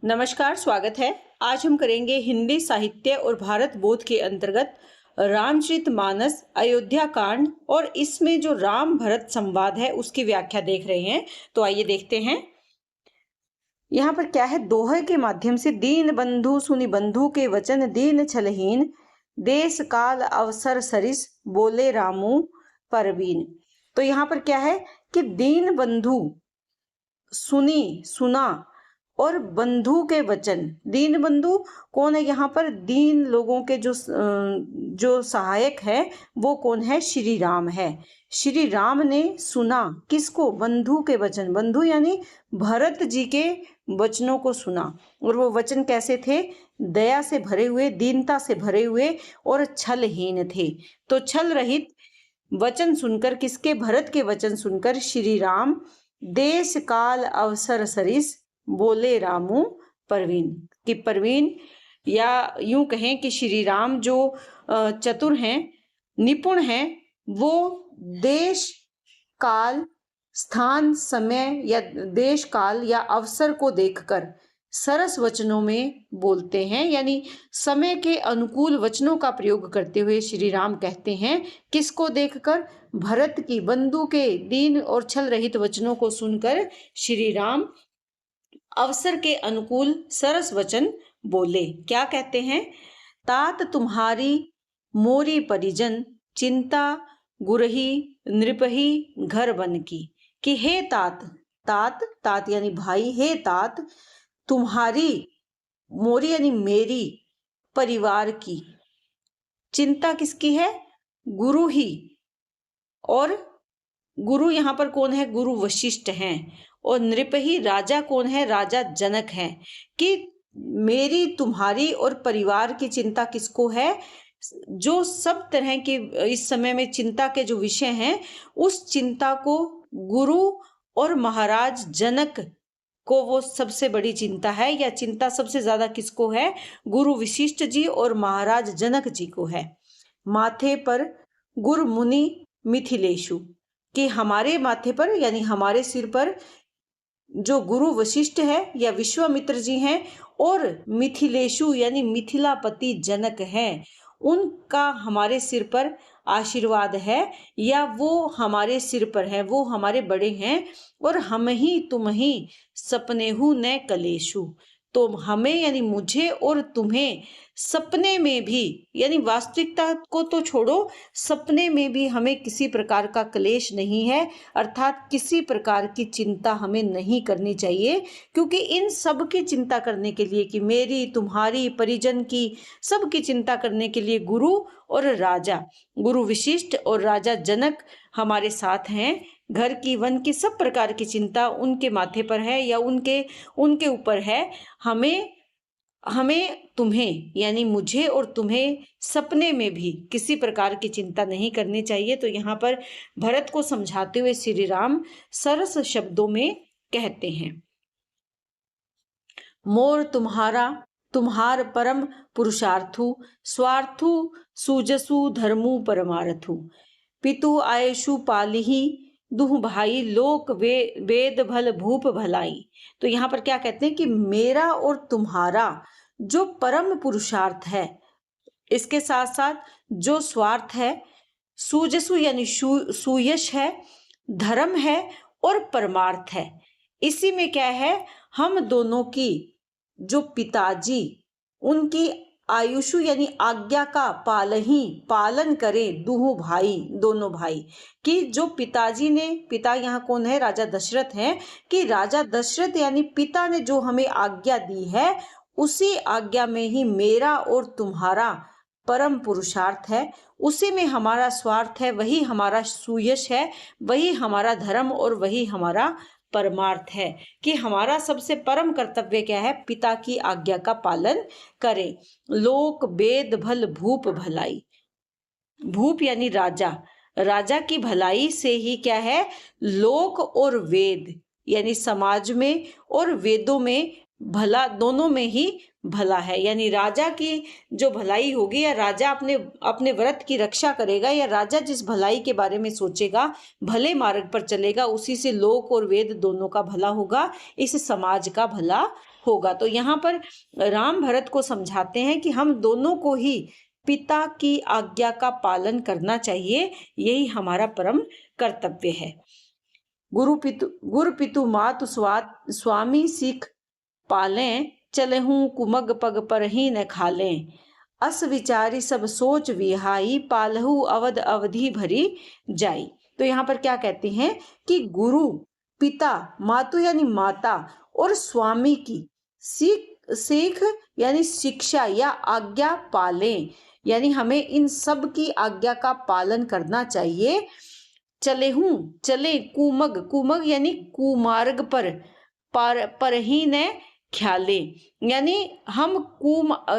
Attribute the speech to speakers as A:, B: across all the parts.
A: नमस्कार, स्वागत है। आज हम करेंगे हिंदी साहित्य और भारत बोध के अंतर्गत रामचरितमानस अयोध्या कांड और इसमें जो राम भरत संवाद है उसकी व्याख्या देख रहे हैं। तो आइए देखते हैं। यहाँ पर क्या है, दोहे के माध्यम से दीन बंधु सुनि बंधु के वचन दीन छलहीन देश काल अवसर सरिस बोले रामू परवीन। तो यहाँ पर क्या है कि दीन बंधु सुनी सुना और बंधु के वचन। दीन बंधु कौन है? यहाँ पर दीन लोगों के जो सहायक है वो कौन है? श्री राम है। श्री राम ने सुना किसको? बंधु के वचन। बंधु यानी भरत जी के वचनों को सुना। और वो वचन कैसे थे? दया से भरे हुए, दीनता से भरे हुए और छलहीन थे। तो छल रहित वचन सुनकर, किसके? भरत के वचन सुनकर श्री राम देश काल अवसर सरिस बोले रामू परवीन। कि परवीन, या यूं कहें कि श्री राम जो चतुर हैं, निपुण हैं, वो देश काल स्थान समय या देश काल या अवसर को देखकर सरस वचनों में बोलते हैं। यानी समय के अनुकूल वचनों का प्रयोग करते हुए श्री राम कहते हैं, किसको देखकर? भरत की, बंधु के दीन और छल रहित वचनों को सुनकर श्री राम अवसर के अनुकूल सरस वचन बोले। क्या कहते हैं? तात तुम्हारी मोरी परिजन चिंता गुरही नृपही घर बन की। कि हे तात, तात तात यानी भाई, हे तात तुम्हारी, मोरी यानी मेरी, परिवार की, चिंता किसकी है? गुरु ही। और गुरु यहाँ पर कौन है? गुरु वशिष्ठ हैं। और नृपही, राजा कौन है? राजा जनक हैं। कि मेरी, तुम्हारी और परिवार की चिंता किसको है? जो सब तरह की इस समय में चिंता के जो विषय हैं, उस चिंता को गुरु और महाराज जनक को वो सबसे बड़ी चिंता है। या चिंता सबसे ज्यादा किसको है? गुरु वशिष्ठ जी और महाराज जनक जी को है। माथे पर गुरु मुनि मिथिलेशु। कि हमारे माथे पर यानी हमारे सिर पर जो गुरु वशिष्ठ है या विश्वामित्र जी हैं और मिथिलेशु यानी मिथिलापति जनक हैं, उनका हमारे सिर पर आशीर्वाद है या वो हमारे सिर पर है, वो हमारे बड़े हैं। और हम ही तुम ही सपनेहु न कलेशु। तो हमें यानी मुझे और तुम्हें सपने में भी, यानी वास्तविकता को तो छोड़ो, सपने में भी हमें किसी प्रकार का क्लेश नहीं है, अर्थात किसी प्रकार की चिंता हमें नहीं करनी चाहिए। क्योंकि इन सब की चिंता करने के लिए, कि मेरी, तुम्हारी, परिजन की, सब की चिंता करने के लिए गुरु और राजा, गुरु वशिष्ठ और राजा जनक हमारे साथ हैं। घर की, वन की, सब प्रकार की चिंता उनके माथे पर है या उनके ऊपर है। हमें तुम्हें यानी मुझे और तुम्हें सपने में भी किसी प्रकार की चिंता नहीं करनी चाहिए। तो यहाँ पर भरत को समझाते हुए श्री राम सरस शब्दों में कहते हैं, मोर तुम्हारा तुम्हार परम पुरुषार्थु स्वार्थु सूजसु धर्मु परमार्थु पितु आयशु पालिही दुह भाई लोक वेद भल भूप भलाई। तो यहाँ पर क्या कहते हैं कि मेरा और तुम्हारा जो परम पुरुषार्थ है, इसके साथ साथ जो स्वार्थ है, सूजसु यानी सुयश है, धर्म है और परमार्थ है। इसी में क्या है, हम दोनों की जो पिताजी, उनकी आयुषु यानी आज्ञा का पालन करें दुहु भाई, दोनों भाई। कि जो पिताजी ने, पिता यहाँ कौन है? राजा दशरथ हैं। कि राजा दशरथ यानी पिता ने जो हमें आज्ञा दी है, उसी आज्ञा में ही मेरा और तुम्हारा परम पुरुषार्थ है, उसी में हमारा स्वार्थ है, वही हमारा सुयश है, वही हमारा धर्म और वही हमारा परमार्थ है। कि हमारा सबसे परम कर्तव्य क्या है? पिता की आज्ञा का पालन करें। लोक वेद भल भूप भलाई। भूप यानी राजा, राजा की भलाई से ही क्या है? लोक और वेद यानी समाज में और वेदों में भला, दोनों में ही भला है। यानी राजा की जो भलाई होगी, या राजा अपने व्रत की रक्षा करेगा, या राजा जिस भलाई के बारे में सोचेगा, भले मार्ग पर चलेगा, उसी से लोक और वेद दोनों का भला होगा, इस समाज का भला होगा। तो यहाँ पर राम भरत को समझाते हैं कि हम दोनों को ही पिता की आज्ञा का पालन करना चाहिए, यही हमारा परम कर्तव्य है। गुरु पितु मातु स्वामी सीख पालें, चलहूँ कुमग पग पर ही न खालें। अस विचारी सब सोच विहाई, पालहु अवध अवधि भरी जाई। तो यहाँ पर क्या कहते हैं कि गुरु, पिता, मातु यानी माता और स्वामी की सीख यानी शिक्षा या आज्ञा पालें, यानी हमें इन सब की आज्ञा का पालन करना चाहिए। चले कुमग यानी कुमार्ग पर ही न ख्याले, यानी हम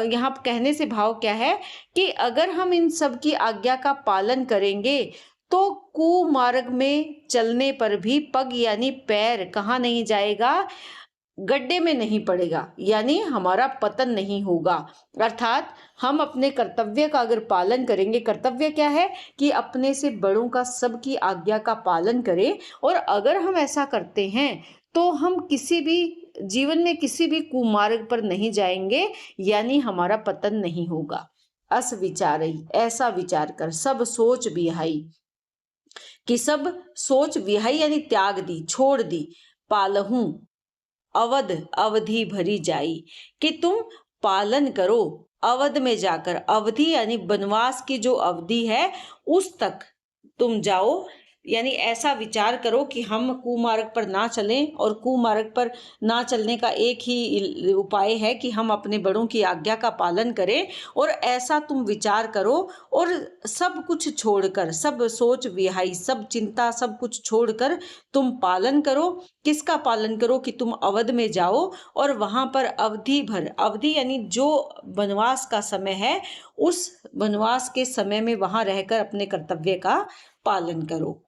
A: यहाँ कहने से भाव क्या है कि अगर हम इन सब की आज्ञा का पालन करेंगे तो कुमार्ग में चलने पर भी पग यानी पैर कहाँ नहीं जाएगा, गड्ढे में नहीं पड़ेगा, यानी हमारा पतन नहीं होगा। अर्थात हम अपने कर्तव्य का अगर पालन करेंगे, कर्तव्य क्या है कि अपने से बड़ों का सबकी आज्ञा का पालन करें, और अगर हम ऐसा करते हैं तो हम किसी भी जीवन में किसी भी कुमार्ग पर नहीं जाएंगे, यानी हमारा पतन नहीं होगा। अस विचारई, ऐसा विचार कर, सब सोच विहाई, कि सब सोच विहाई यानी त्याग दी, छोड़ दी, पालहूं अवध अवधि भरी जाई, कि तुम पालन करो अवध में जाकर, अवधि यानी वनवास की जो अवधि है उस तक तुम जाओ, यानी ऐसा विचार करो कि हम कुमार्ग पर ना चलें, और कुमार्ग पर ना चलने का एक ही उपाय है कि हम अपने बड़ों की आज्ञा का पालन करें, और ऐसा तुम विचार करो और सब कुछ छोड़कर, सब सोच विहाई, सब चिंता, सब कुछ छोड़कर तुम पालन करो। किसका पालन करो कि तुम अवध में जाओ और वहां पर अवधि भर, अवधि यानी जो वनवास का समय है, उस वनवास के समय में वहां रहकर अपने कर्तव्य का पालन करो।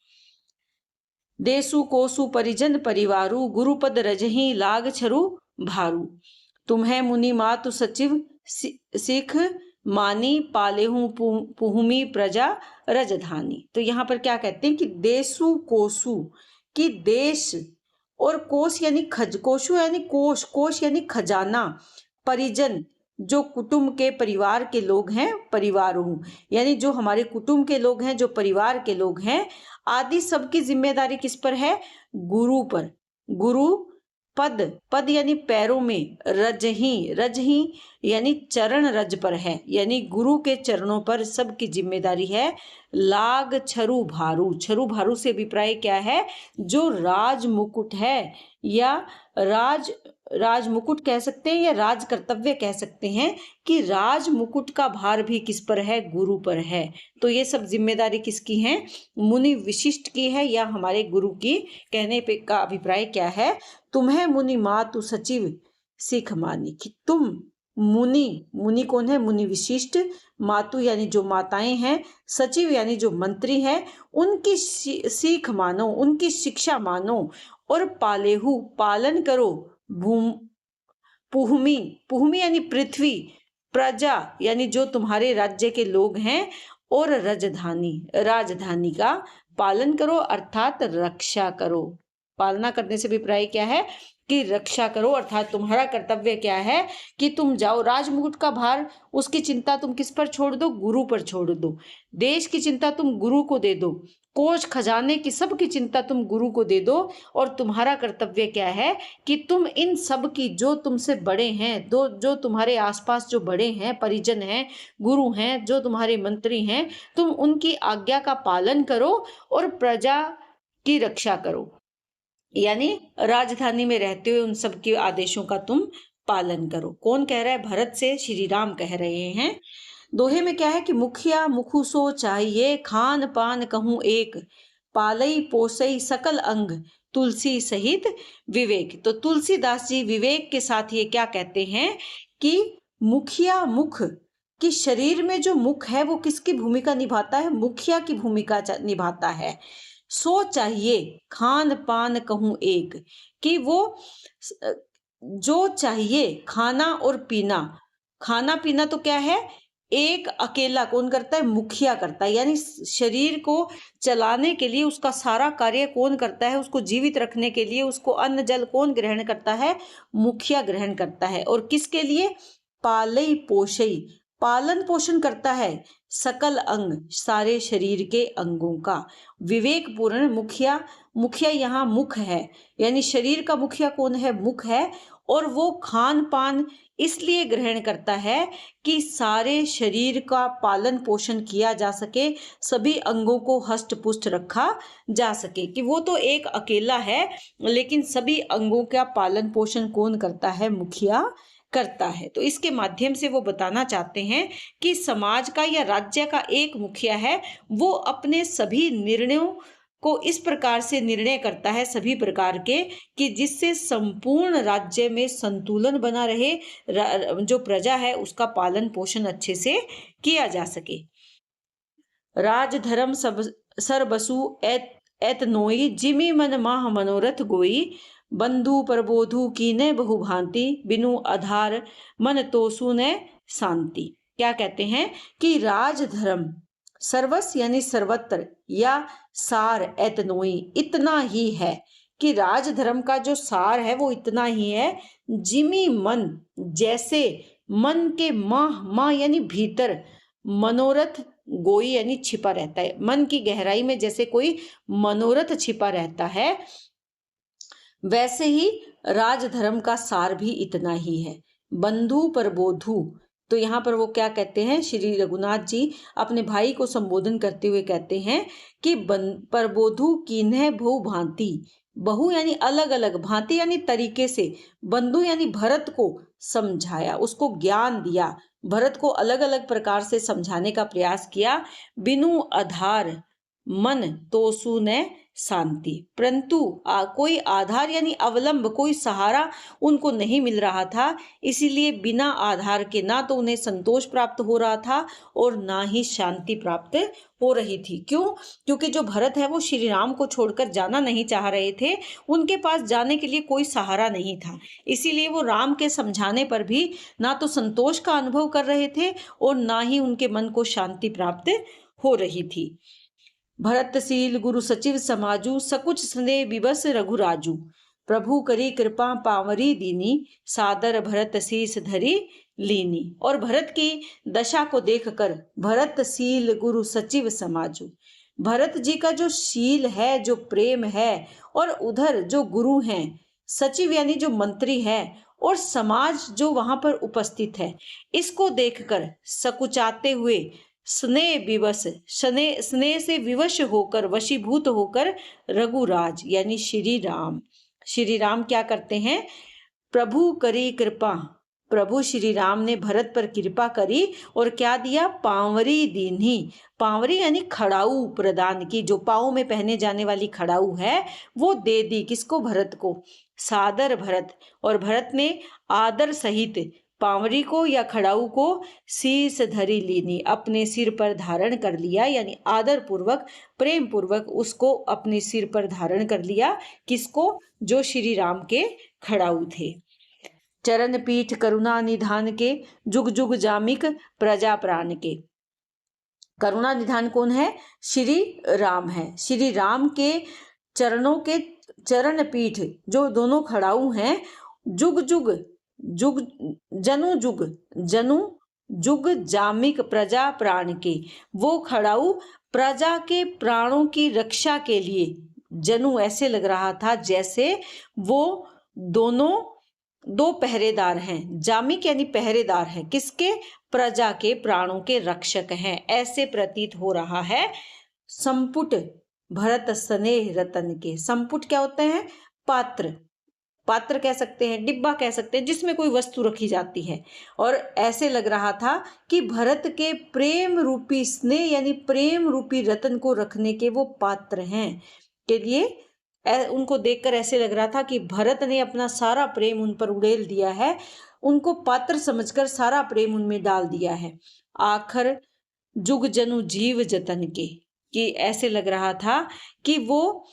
A: देसु कोसु परिजन परिवारु, गुरुपद रजहि लाग छरु भारू। तुम्हें मुनि मातु सचिव सिख मानी, पालेहू पुहुमी प्रजा रजधानी। तो यहाँ पर क्या कहते हैं कि देसु कोसु, कि देश, और कोश यानी कोशु यानी कोश, कोश यानी खजाना, परिजन जो कुटुंब के परिवार के लोग हैं, परिवार हूँ यानी जो हमारे कुटुंब के लोग हैं, जो परिवार के लोग हैं, आदि सबकी जिम्मेदारी किस पर है, गुरु पर। गुरु पद यानी पैरों में, रजही यानी चरण रज पर है, यानी गुरु के चरणों पर सबकी जिम्मेदारी है। लाग छरु भारू से अभिप्राय क्या है, जो राज मुकुट है, या राज मुकुट कह सकते हैं, या राज कर्तव्य कह सकते हैं, कि राज मुकुट का भार भी किस पर है, गुरु पर है। तो ये सब जिम्मेदारी किसकी है, मुनि विशिष्ट की है, या हमारे गुरु की। कहने पे का अभिप्राय क्या है, तुम्हें मुनि मातु सचिव सिख मानी, कि तुम मुनि कौन है, मुनि विशिष्ट, मातु यानी जो माताएं हैं, सचिव यानी जो मंत्री हैं, उनकी सीख मानो, उनकी शिक्षा मानो, और पालेहु पालन करो, पुहुमी यानी पृथ्वी, प्रजा यानी जो तुम्हारे राज्य के लोग हैं, और राजधानी का पालन करो, अर्थात रक्षा करो। पालना करने से अभिप्राय क्या है कि रक्षा करो, अर्थात तुम्हारा कर्तव्य क्या है कि तुम जाओ, राजमुकुट का भार, उसकी चिंता तुम किस पर छोड़ दो, गुरु पर छोड़ दो। देश की चिंता तुम गुरु को दे दो, कोष खजाने की सब की चिंता तुम गुरु को दे दो, और तुम्हारा कर्तव्य क्या है कि तुम इन सब की, जो तुमसे बड़े हैं, जो तुम्हारे आसपास जो बड़े हैं, परिजन हैं, गुरु हैं, जो तुम्हारे मंत्री हैं, तुम उनकी आज्ञा का पालन करो और प्रजा की रक्षा करो, यानी राजधानी में रहते हुए उन सब के आदेशों का तुम पालन करो। कौन कह रहा है, भरत से श्री राम कह रहे हैं। दोहे में क्या है कि मुखिया मुखु सो चाहिए, खान पान कहूं एक, पालई पोसई सकल अंग, तुलसी सहित विवेक। तो तुलसीदास जी विवेक के साथ ये क्या कहते हैं कि मुखिया, मुख कि शरीर में जो मुख है वो किसकी भूमिका निभाता है, मुखिया की भूमिका निभाता है। सो चाहिए, खान पान कहूं एक, कि वो जो चाहिए खाना और पीना, खाना पीना तो क्या है, एक अकेला कौन करता है? मुखिया करता है। यानी शरीर को चलाने के लिए उसका सारा कार्य कौन करता है? उसको जीवित रखने के लिए उसको अन्न जल कौन ग्रहण करता है? मुखिया ग्रहण करता है। और किसके लिए? पालई पोषई, पालन पोषण करता है सकल अंग, सारे शरीर के अंगों का। विवेक पूर्ण मुखिया, मुखिया यहाँ मुख है, यानी शरीर का मुखिया कौन है? मुख है। और वो खान पान इसलिए ग्रहण करता है कि सारे शरीर का पालन पोषण किया जा सके, सभी अंगों को हष्ट पुष्ट रखा जा सके। कि वो तो एक अकेला है, लेकिन सभी अंगों का पालन पोषण कौन करता है? मुखिया करता है। तो इसके माध्यम से वो बताना चाहते हैं कि समाज का या राज्य का एक मुखिया है, वो अपने सभी निर्णयों को इस प्रकार से निर्णय करता है, सभी प्रकार के, कि जिससे संपूर्ण राज्य में संतुलन बना रहे, जो प्रजा है उसका पालन पोषण अच्छे से किया जा सके। राजधर्म सब सरबसु एत नोई, जिमि मन माह मनोरथ गोई, बंधु प्रबोधु कीने बहु भांति, बिनु आधार मन तोसु ने शांति। क्या कहते हैं? कि राजधर्म सर्वस यानी सर्वत्र, या सार एतनोई इतना ही है, कि राजधर्म का जो सार है वो इतना ही है। जिमी मन, जैसे मन के माह यानी भीतर, मनोरथ गोई यानी छिपा रहता है, मन की गहराई में जैसे कोई मनोरथ छिपा रहता है, वैसे ही राजधर्म का सार भी इतना ही है। बंधु प्रबोधु, तो यहाँ पर वो क्या कहते हैं? श्री रघुनाथ जी अपने भाई को संबोधन करते हुए कहते हैं कि प्रबोधु कीन्ह बहु भांति, बहु यानी अलग अलग, भांति यानी तरीके से, बंधु यानी भरत को समझाया, उसको ज्ञान दिया, भरत को अलग अलग प्रकार से समझाने का प्रयास किया। बिनु आधार मन तोसु ने शांति, परंतु कोई आधार यानी अवलंब, कोई सहारा उनको नहीं मिल रहा था, इसीलिए बिना आधार के ना तो उन्हें संतोष प्राप्त हो रहा था और ना ही शांति प्राप्त हो रही थी। क्यों? क्योंकि जो भरत है वो श्री राम को छोड़कर जाना नहीं चाह रहे थे, उनके पास जाने के लिए कोई सहारा नहीं था, इसीलिए वो राम के समझाने पर भी ना तो संतोष का अनुभव कर रहे थे और ना ही उनके मन को शांति प्राप्त हो रही थी। भरतशील गुरु सचिव समाजू, सकुच स्नेह विवश रघुराजू, प्रभु करी कृपा पावरी दीनी, सादर भरत शीस धरी लीनी। और भरत की दशा को देखकर भरतशील गुरु सचिव समाजू, भरत जी का जो शील है, जो प्रेम है, और उधर जो गुरु हैं, सचिव यानी जो मंत्री है, और समाज जो वहां पर उपस्थित है, इसको देखकर सकुचाते हुए, स्नेह विवश, स्नेह से विवश होकर, वशीभूत होकर, रघुराज यानी श्री राम क्या करते हैं? प्रभु करी कृपा, प्रभु श्री राम ने भरत पर कृपा करी और क्या दिया? पांवरी दीन्ही, पांवरी यानी खड़ाऊ प्रदान की, जो पाँव में पहने जाने वाली खड़ाऊ है वो दे दी। किसको? भरत को। सादर भरत, और भरत ने आदर सहित पांवरी को या खड़ाऊ को शीस धरी लीनी, अपने सिर पर धारण कर लिया, यानी आदर पूर्वक, प्रेम पूर्वक उसको अपने सिर पर धारण कर लिया। किसको? जो श्री राम के खड़ाऊ थे। चरण पीठ करुणा निधान के, जुग जुग जामिक प्रजा प्राण के। करुणा निधान कौन है? श्री राम है। श्री राम के चरणों के चरण पीठ, जो दोनों खड़ाऊ हैं, जुग जुग जुग जनु जुग जामिक प्रजा प्राण के, वो खड़ाऊ प्रजा के प्राणों की रक्षा के लिए, जनु ऐसे लग रहा था जैसे वो दोनों दो पहरेदार हैं। जामिक यानी पहरेदार है, किसके? प्रजा के प्राणों के रक्षक हैं, ऐसे प्रतीत हो रहा है। संपुट भरत स्नेह रतन के, संपुट क्या होते हैं? पात्र, पात्र कह सकते हैं, डिब्बा कह सकते हैं, जिसमें कोई वस्तु रखी जाती है। और ऐसे लग रहा था कि भरत के प्रेम रूपी स्नेह यानी प्रेम रूपी रतन को रखने के वो पात्र हैं, के लिए उनको देखकर ऐसे लग रहा था कि भरत ने अपना सारा प्रेम उन पर उड़ेल दिया है, उनको पात्र समझकर सारा प्रेम उनमें डाल दिया है। आखर जुग जनु जीव जतन के, कि ऐसे लग रहा था कि वो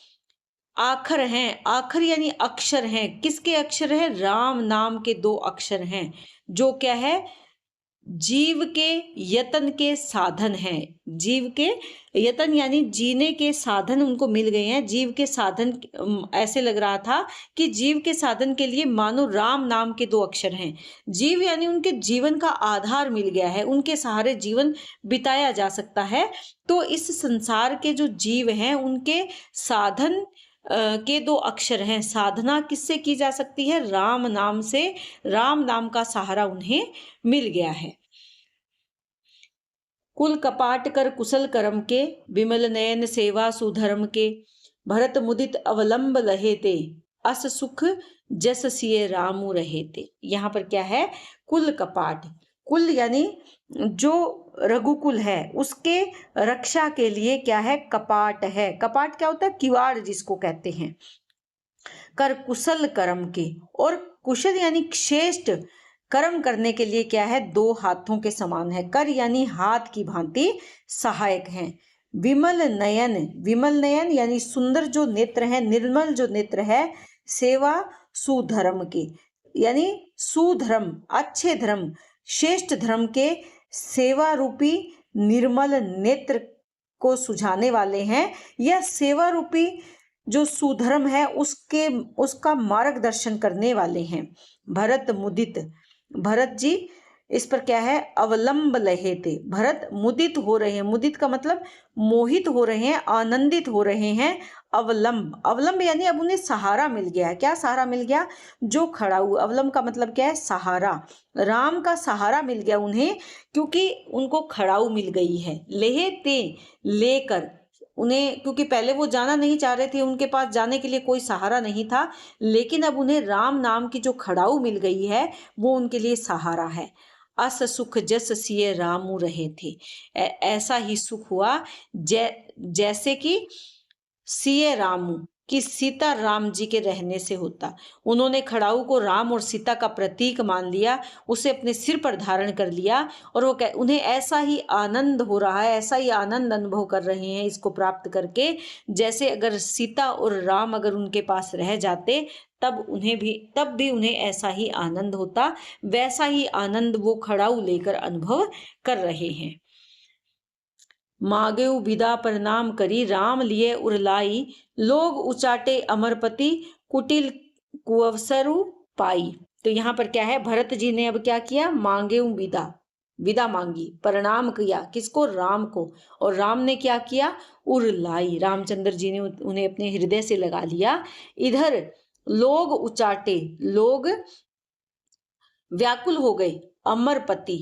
A: आखर हैं, आखर यानी अक्षर हैं। किसके अक्षर हैं? राम नाम के दो अक्षर हैं, जो क्या है? जीव के यतन के साधन हैं। जीव के यतन यानी जीने के साधन उनको मिल गए हैं। जीव के साधन ऐसे लग रहा था कि जीव के साधन के लिए मानो राम नाम के दो अक्षर हैं। जीव यानी उनके जीवन का आधार मिल गया है, उनके सहारे जीवन बिताया जा सकता है। तो इस संसार के जो जीव हैं उनके साधन के दो अक्षर हैं। साधना किससे की जा सकती है? राम नाम से। राम नाम का सहारा उन्हें मिल गया है। कुल कपाट कर कुशल कर्म के, विमल नयन सेवा सुधर्म के, भरत मुदित अवलंब लहे ते, अस सुख जस सिए रामु रहे ते। यहाँ पर क्या है? कुल कपाट। कुल यानी जो रघुकुल है उसके रक्षा के लिए क्या है? कपाट है। कपाट क्या होता है? किवाड़ जिसको कहते हैं। कर कुशल कर्म के, और कुशल यानी श्रेष्ठ कर्म करने के लिए क्या है? दो हाथों के समान है। कर यानी हाथ की भांति सहायक हैं। विमल नयन, विमल नयन यानी सुंदर जो नेत्र है, निर्मल जो नेत्र है। सेवा सुधर्म के यानी सुधर्म, अच्छे धर्म, श्रेष्ठ धर्म के सेवा रूपी निर्मल नेत्र को सुझाने वाले हैं। यह सेवा रूपी जो सुधर्म है उसका मार्गदर्शन करने वाले हैं। भरत मुदित, भरत जी इस पर क्या है? अवलंब लहे थे। भरत मुदित हो रहे हैं। मुदित का मतलब मोहित हो रहे हैं, आनंदित हो रहे हैं। अवलंब, अवलंब यानी अब उन्हें सहारा मिल गया है। क्या सहारा मिल गया? जो खड़ाऊ। अवलंब का मतलब क्या है? सहारा। राम का सहारा मिल गया उन्हें, क्योंकि उनको खड़ाऊ मिल गई है। लेहे ते, लेकर उन्हें, क्योंकि पहले वो जाना नहीं चाह रहे थे, उनके पास जाने के लिए कोई सहारा नहीं था, लेकिन अब उन्हें राम नाम की जो खड़ाऊ मिल गई है वो उनके लिए सहारा है। अस सुख जस सिए रामु रहे थे, ऐसा ही सुख हुआ जैसे कि सिए रामु कि सीता राम जी के रहने से होता। उन्होंने खड़ाऊ को राम और सीता का प्रतीक मान लिया, उसे अपने सिर पर धारण कर लिया, और वो उन्हें ऐसा ही आनंद हो रहा है, ऐसा ही आनंद अनुभव कर रहे हैं इसको प्राप्त करके, जैसे अगर सीता और राम अगर उनके पास रह जाते तब भी उन्हें ऐसा ही आनंद होता। वैसा ही आनंद वो खड़ाऊ लेकर अनुभव कर रहे हैं। मांगेउ विदा प्रणाम करी, राम लिए उरलाई, लोग उचाटे अमरपति, कुटिल कुअवसरु पाई। तो यहाँ पर क्या है? भरत जी ने अब क्या किया? मांगेउ विदा, विदा मांगी, प्रणाम किया। किसको? राम को। और राम ने क्या किया? उरलाई, रामचंद्र जी ने उन्हें अपने हृदय से लगा लिया। इधर लोग उचाटे, लोग व्याकुल हो गए। अमरपति,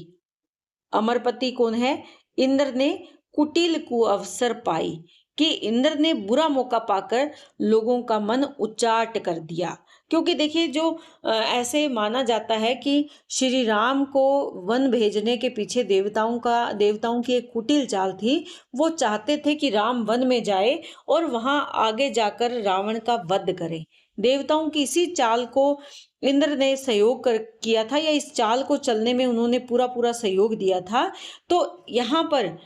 A: अमरपति कौन है? इंद्र ने कुटिल को अवसर पाई, कि इंद्र ने बुरा मौका पाकर लोगों का मन उचाट कर दिया। क्योंकि देखिए जो ऐसे माना जाता है कि श्री राम को वन भेजने के पीछे देवताओं की एक कुटिल चाल थी। वो चाहते थे कि राम वन में जाए और वहां आगे जाकर रावण का वध करे। देवताओं की इसी चाल को इंद्र ने किया था, या इस चाल को चलने में उन्होंने पूरा सहयोग दिया था। तो यहाँ पर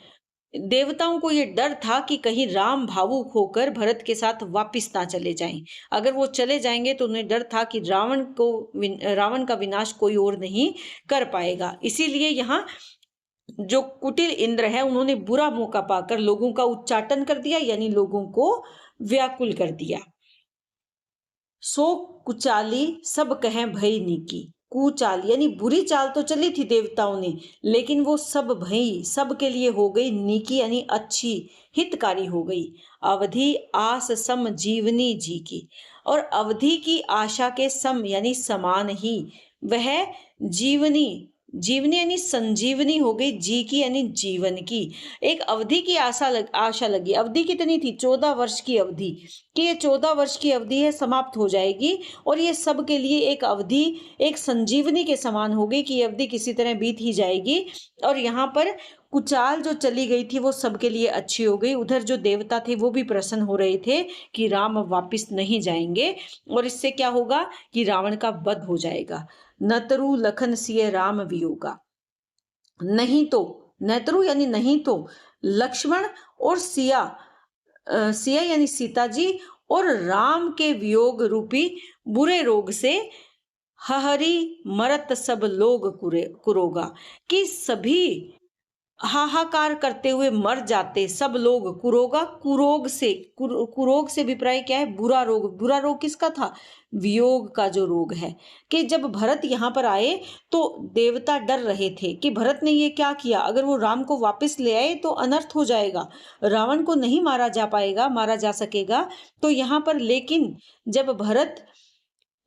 A: देवताओं को ये डर था कि कहीं राम भावुक होकर भरत के साथ वापिस ना चले जाएं। अगर वो चले जाएंगे तो उन्हें डर था कि रावण का विनाश कोई और नहीं कर पाएगा। इसीलिए यहाँ जो कुटिल इंद्र है उन्होंने बुरा मौका पाकर लोगों का उच्चाटन कर दिया, यानी लोगों को व्याकुल कर दिया। सो कुचाली सब कहें भई नीकी, कुचाल यानी बुरी चाल तो चली थी देवताओं ने, लेकिन वो सब भई, सब के लिए हो गई नीकी यानी अच्छी, हितकारी हो गई। अवधि आस सम जीवनी जी की, और अवधि की आशा के सम यानी समान ही वह जीवनी, जीवनी यानी संजीवनी हो गई, जी की यानी जीवन की। एक अवधि की आशा लगी। अवधि कितनी थी? 14 वर्ष की अवधि, कि ये 14 वर्ष की अवधि है समाप्त हो जाएगी, और ये सब के लिए एक अवधि एक संजीवनी के समान होगी कि ये अवधि किसी तरह बीत ही जाएगी। और यहाँ पर कुचाल जो चली गई थी वो सबके लिए अच्छी हो गई। उधर जो देवता थे वो भी प्रसन्न हो रहे थे कि राम अब वापिस नहीं जाएंगे, और इससे क्या होगा कि रावण का वध हो जाएगा। नतरु लखन सिय राम वियोगा, नहीं तो, नतरु यानी नहीं तो, लक्ष्मण और सिया यानी सीता जी और राम के वियोग रूपी बुरे रोग से हहरी मरत सब लोग कुरोगा, कि सभी हाहाकार करते हुए मर जाते सब लोग। कुरोगा, कुरोग से, कुरोग से विप्राय क्या है? बुरा रोग। बुरा रोग किसका था? वियोग का जो रोग है। कि जब भरत यहाँ पर आए तो देवता डर रहे थे कि भरत ने ये क्या किया, अगर वो राम को वापस ले आए तो अनर्थ हो जाएगा, रावण को नहीं मारा जा पाएगा, मारा जा सकेगा। तो यहाँ पर लेकिन जब भरत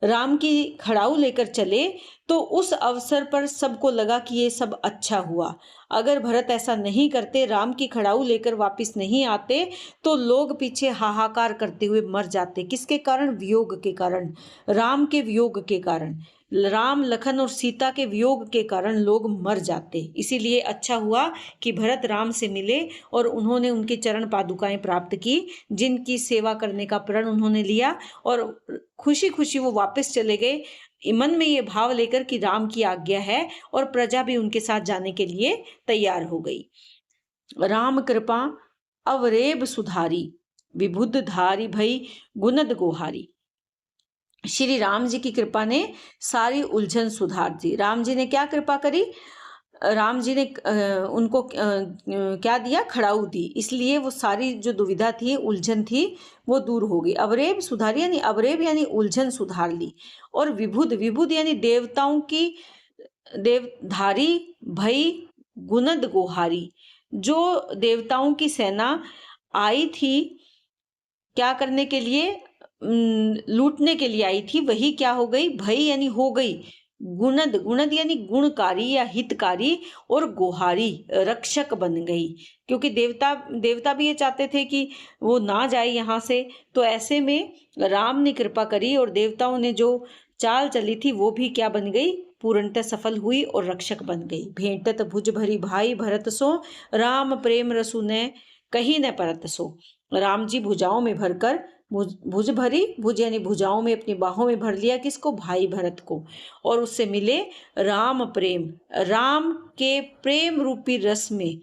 A: राम की खड़ाऊ लेकर चले तो उस अवसर पर सबको लगा कि ये सब अच्छा हुआ। अगर भरत ऐसा नहीं करते, राम की खड़ाऊ लेकर वापस नहीं आते, तो लोग पीछे हाहाकार करते हुए मर जाते। किसके कारण? वियोग के कारण, राम के वियोग के कारण, राम लखन और सीता के वियोग के कारण लोग मर जाते। इसीलिए अच्छा हुआ कि भरत राम से मिले और उन्होंने उनकी चरण पादुकाएं प्राप्त की, जिनकी सेवा करने का प्रण उन्होंने लिया और खुशी खुशी वो वापस चले गए, मन में ये भाव लेकर कि राम की आज्ञा है, और प्रजा भी उनके साथ जाने के लिए तैयार हो गई। राम कृपा अवरेब सुधारी, विबुध धारी भई गुनद गोहारी। श्री राम जी की कृपा ने सारी उलझन सुधार दी। राम जी ने क्या कृपा करी? राम जी ने उनको क्या दिया? खड़ाऊ दी। इसलिए वो सारी जो दुविधा थी, उलझन थी, वो दूर हो गई। अवरेब सुधारी यानी अवरेब यानी उलझन सुधार ली। और विबुध, विबुध यानी देवताओं की देवधारी भई गुनद गोहारी, जो देवताओं की सेना आई थी क्या करने के लिए? लूटने के लिए आई थी, वही क्या हो गई? भई यानी हो गई, गुणद, गुणद यानी गुणकारी या हितकारी, और गोहारी रक्षक बन गई। क्योंकि देवता देवता भी ये चाहते थे कि वो ना जाए यहाँ से, तो ऐसे में राम ने कृपा करी और देवताओं ने जो चाल चली थी वो भी क्या बन गई? पूर्णतः सफल हुई और रक्षक बन गई। भेंटत भुज भरी भाई भरत सो, राम प्रेम रसु ने कहीं न परत सो। राम जी भुजाओं में भरकर, भुज भरी, भुज यानी भुजाओं में, अपनी बाहों में भर लिया किसको? भाई भरत को, और उससे मिले राम प्रेम। राम के प्रेम रूपी रस में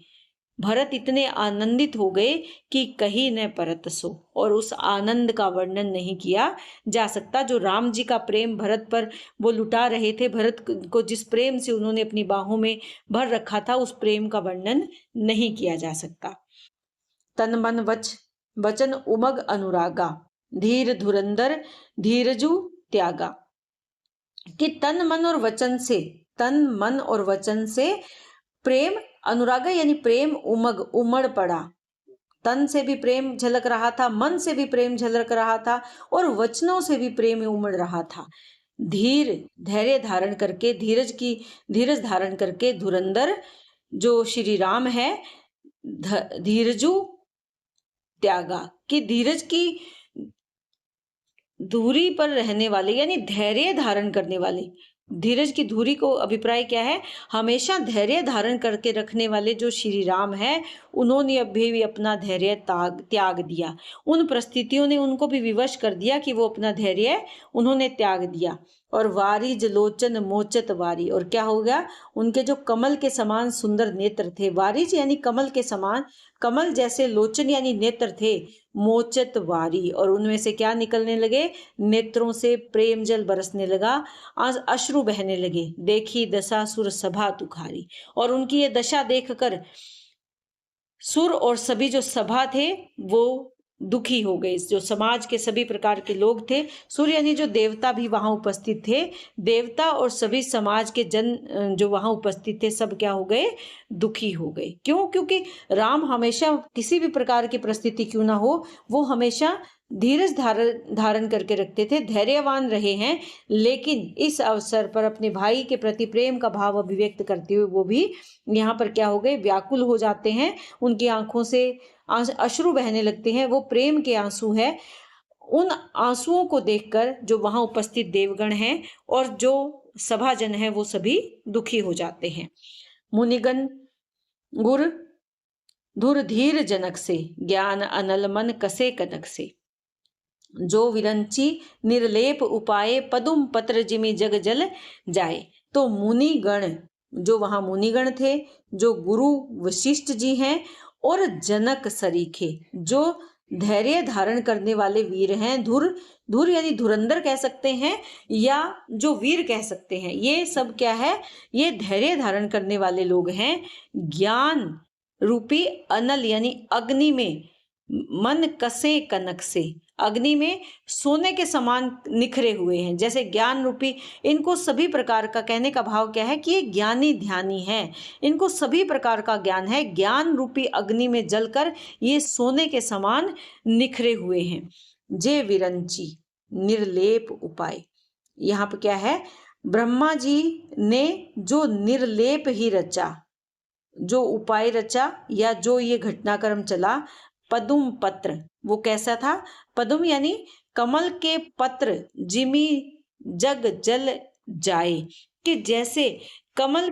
A: भरत इतने आनंदित हो गए कि कहीं न परत सो, और उस आनंद का वर्णन नहीं किया जा सकता। जो राम जी का प्रेम भरत पर वो लुटा रहे थे, भरत को जिस प्रेम से उन्होंने अपनी बाहों में भर रखा था, उस प्रेम का वर्णन नहीं किया जा सकता। तन मन वचन उमग अनुरागा, धीर धुरंधर धीरजु त्यागा। कि तन मन और वचन से, तन मन और वचन से प्रेम, अनुरागा यानी प्रेम उमग, उमड़ पड़ा। तन से भी प्रेम झलक रहा था, मन से भी प्रेम झलक रहा था, और वचनों से भी प्रेम उमड़ रहा था। धीर, धैर्य धारण करके, धीरज धारण करके, धुरंधर जो श्री राम है, धीरजु त्यागा, कि धीरज की दूरी पर रहने वाले यानी धैर्य धारण करने वाले। धीरज की धुरी को अभिप्राय क्या है? हमेशा धैर्य धारण करके रखने वाले जो श्री राम है, उन्होंने अभी भी अपना धैर्य त्याग दिया। उन परिस्थितियों ने उनको भी विवश कर दिया कि वो अपना धैर्य उन्होंने त्याग दिया। और वारी जलोचन मोचत वारी, और क्या हो गया? उनके जो कमल के समान सुंदर नेत्र थे, वारिज यानी कमल के समान, कमल जैसे लोचन यानी नेत्र थे, मोचत वारी, और उनमें से क्या निकलने लगे? नेत्रों से प्रेम जल बरसने लगा, अश्रु बहने लगे। देखी दशा सुर सभा तुखारी, और उनकी ये दशा देखकर सुर और सभी जो सभा थे वो दुखी हो गए। जो समाज के सभी प्रकार के लोग थे, सुर यानी जो देवता भी वहां उपस्थित थे, देवता और सभी समाज के जन जो वहां उपस्थित थे, सब क्या हो गए? दुखी हो गए। क्यों? क्योंकि राम हमेशा किसी भी प्रकार की परिस्थिति क्यों ना हो, वो हमेशा धीरज धारण करके रखते थे, धैर्यवान रहे हैं। लेकिन इस अवसर पर अपने भाई के प्रति प्रेम का भाव अभिव्यक्त करते हुए वो भी यहाँ पर क्या हो गए? व्याकुल हो जाते हैं, उनकी आंखों से अश्रु बहने लगते हैं। वो प्रेम के आंसू है। उन आंसुओं को देखकर जो वहां उपस्थित देवगण हैं और जो सभाजन है, वो सभी दुखी हो जाते हैं। मुनिगण गुर धुर धीर जनक से, ज्ञान अनल मन कसे कनक से। जो विरंची निर्लेप उपाय, पदुम पत्र जिमि जग जल जाए। तो मुनिगण, जो वहां मुनिगण थे, जो गुरु वशिष्ठ जी हैं, और जनक सरीखे, जो धैर्य धारण करने वाले वीर हैं। धुर धुर यानी धुरंधर कह सकते हैं या जो वीर कह सकते हैं, ये सब क्या है, ये धैर्य धारण करने वाले लोग हैं। ज्ञान रूपी अनल यानी अग्नि में मन कसे कनक से, अग्नि में सोने के समान निखरे हुए हैं। जैसे ज्ञान रूपी, इनको सभी प्रकार का, कहने का भाव क्या है कि ये ज्ञानी ध्यानी हैं, इनको सभी प्रकार का ज्ञान है। ज्ञान रूपी अग्नि में जलकर ये सोने के समान निखरे हुए हैं। जे विरंची निर्लेप उपाय, यहाँ पे क्या है, ब्रह्मा जी ने जो निर्लेप ही रचा, जो उपाय रचा या जो ये घटनाक्रम चला, पदुम पत्र, वो कैसा था, पदुम यानी कमल के पत्र, जिमी जग जल जाए, कि जैसे कमल,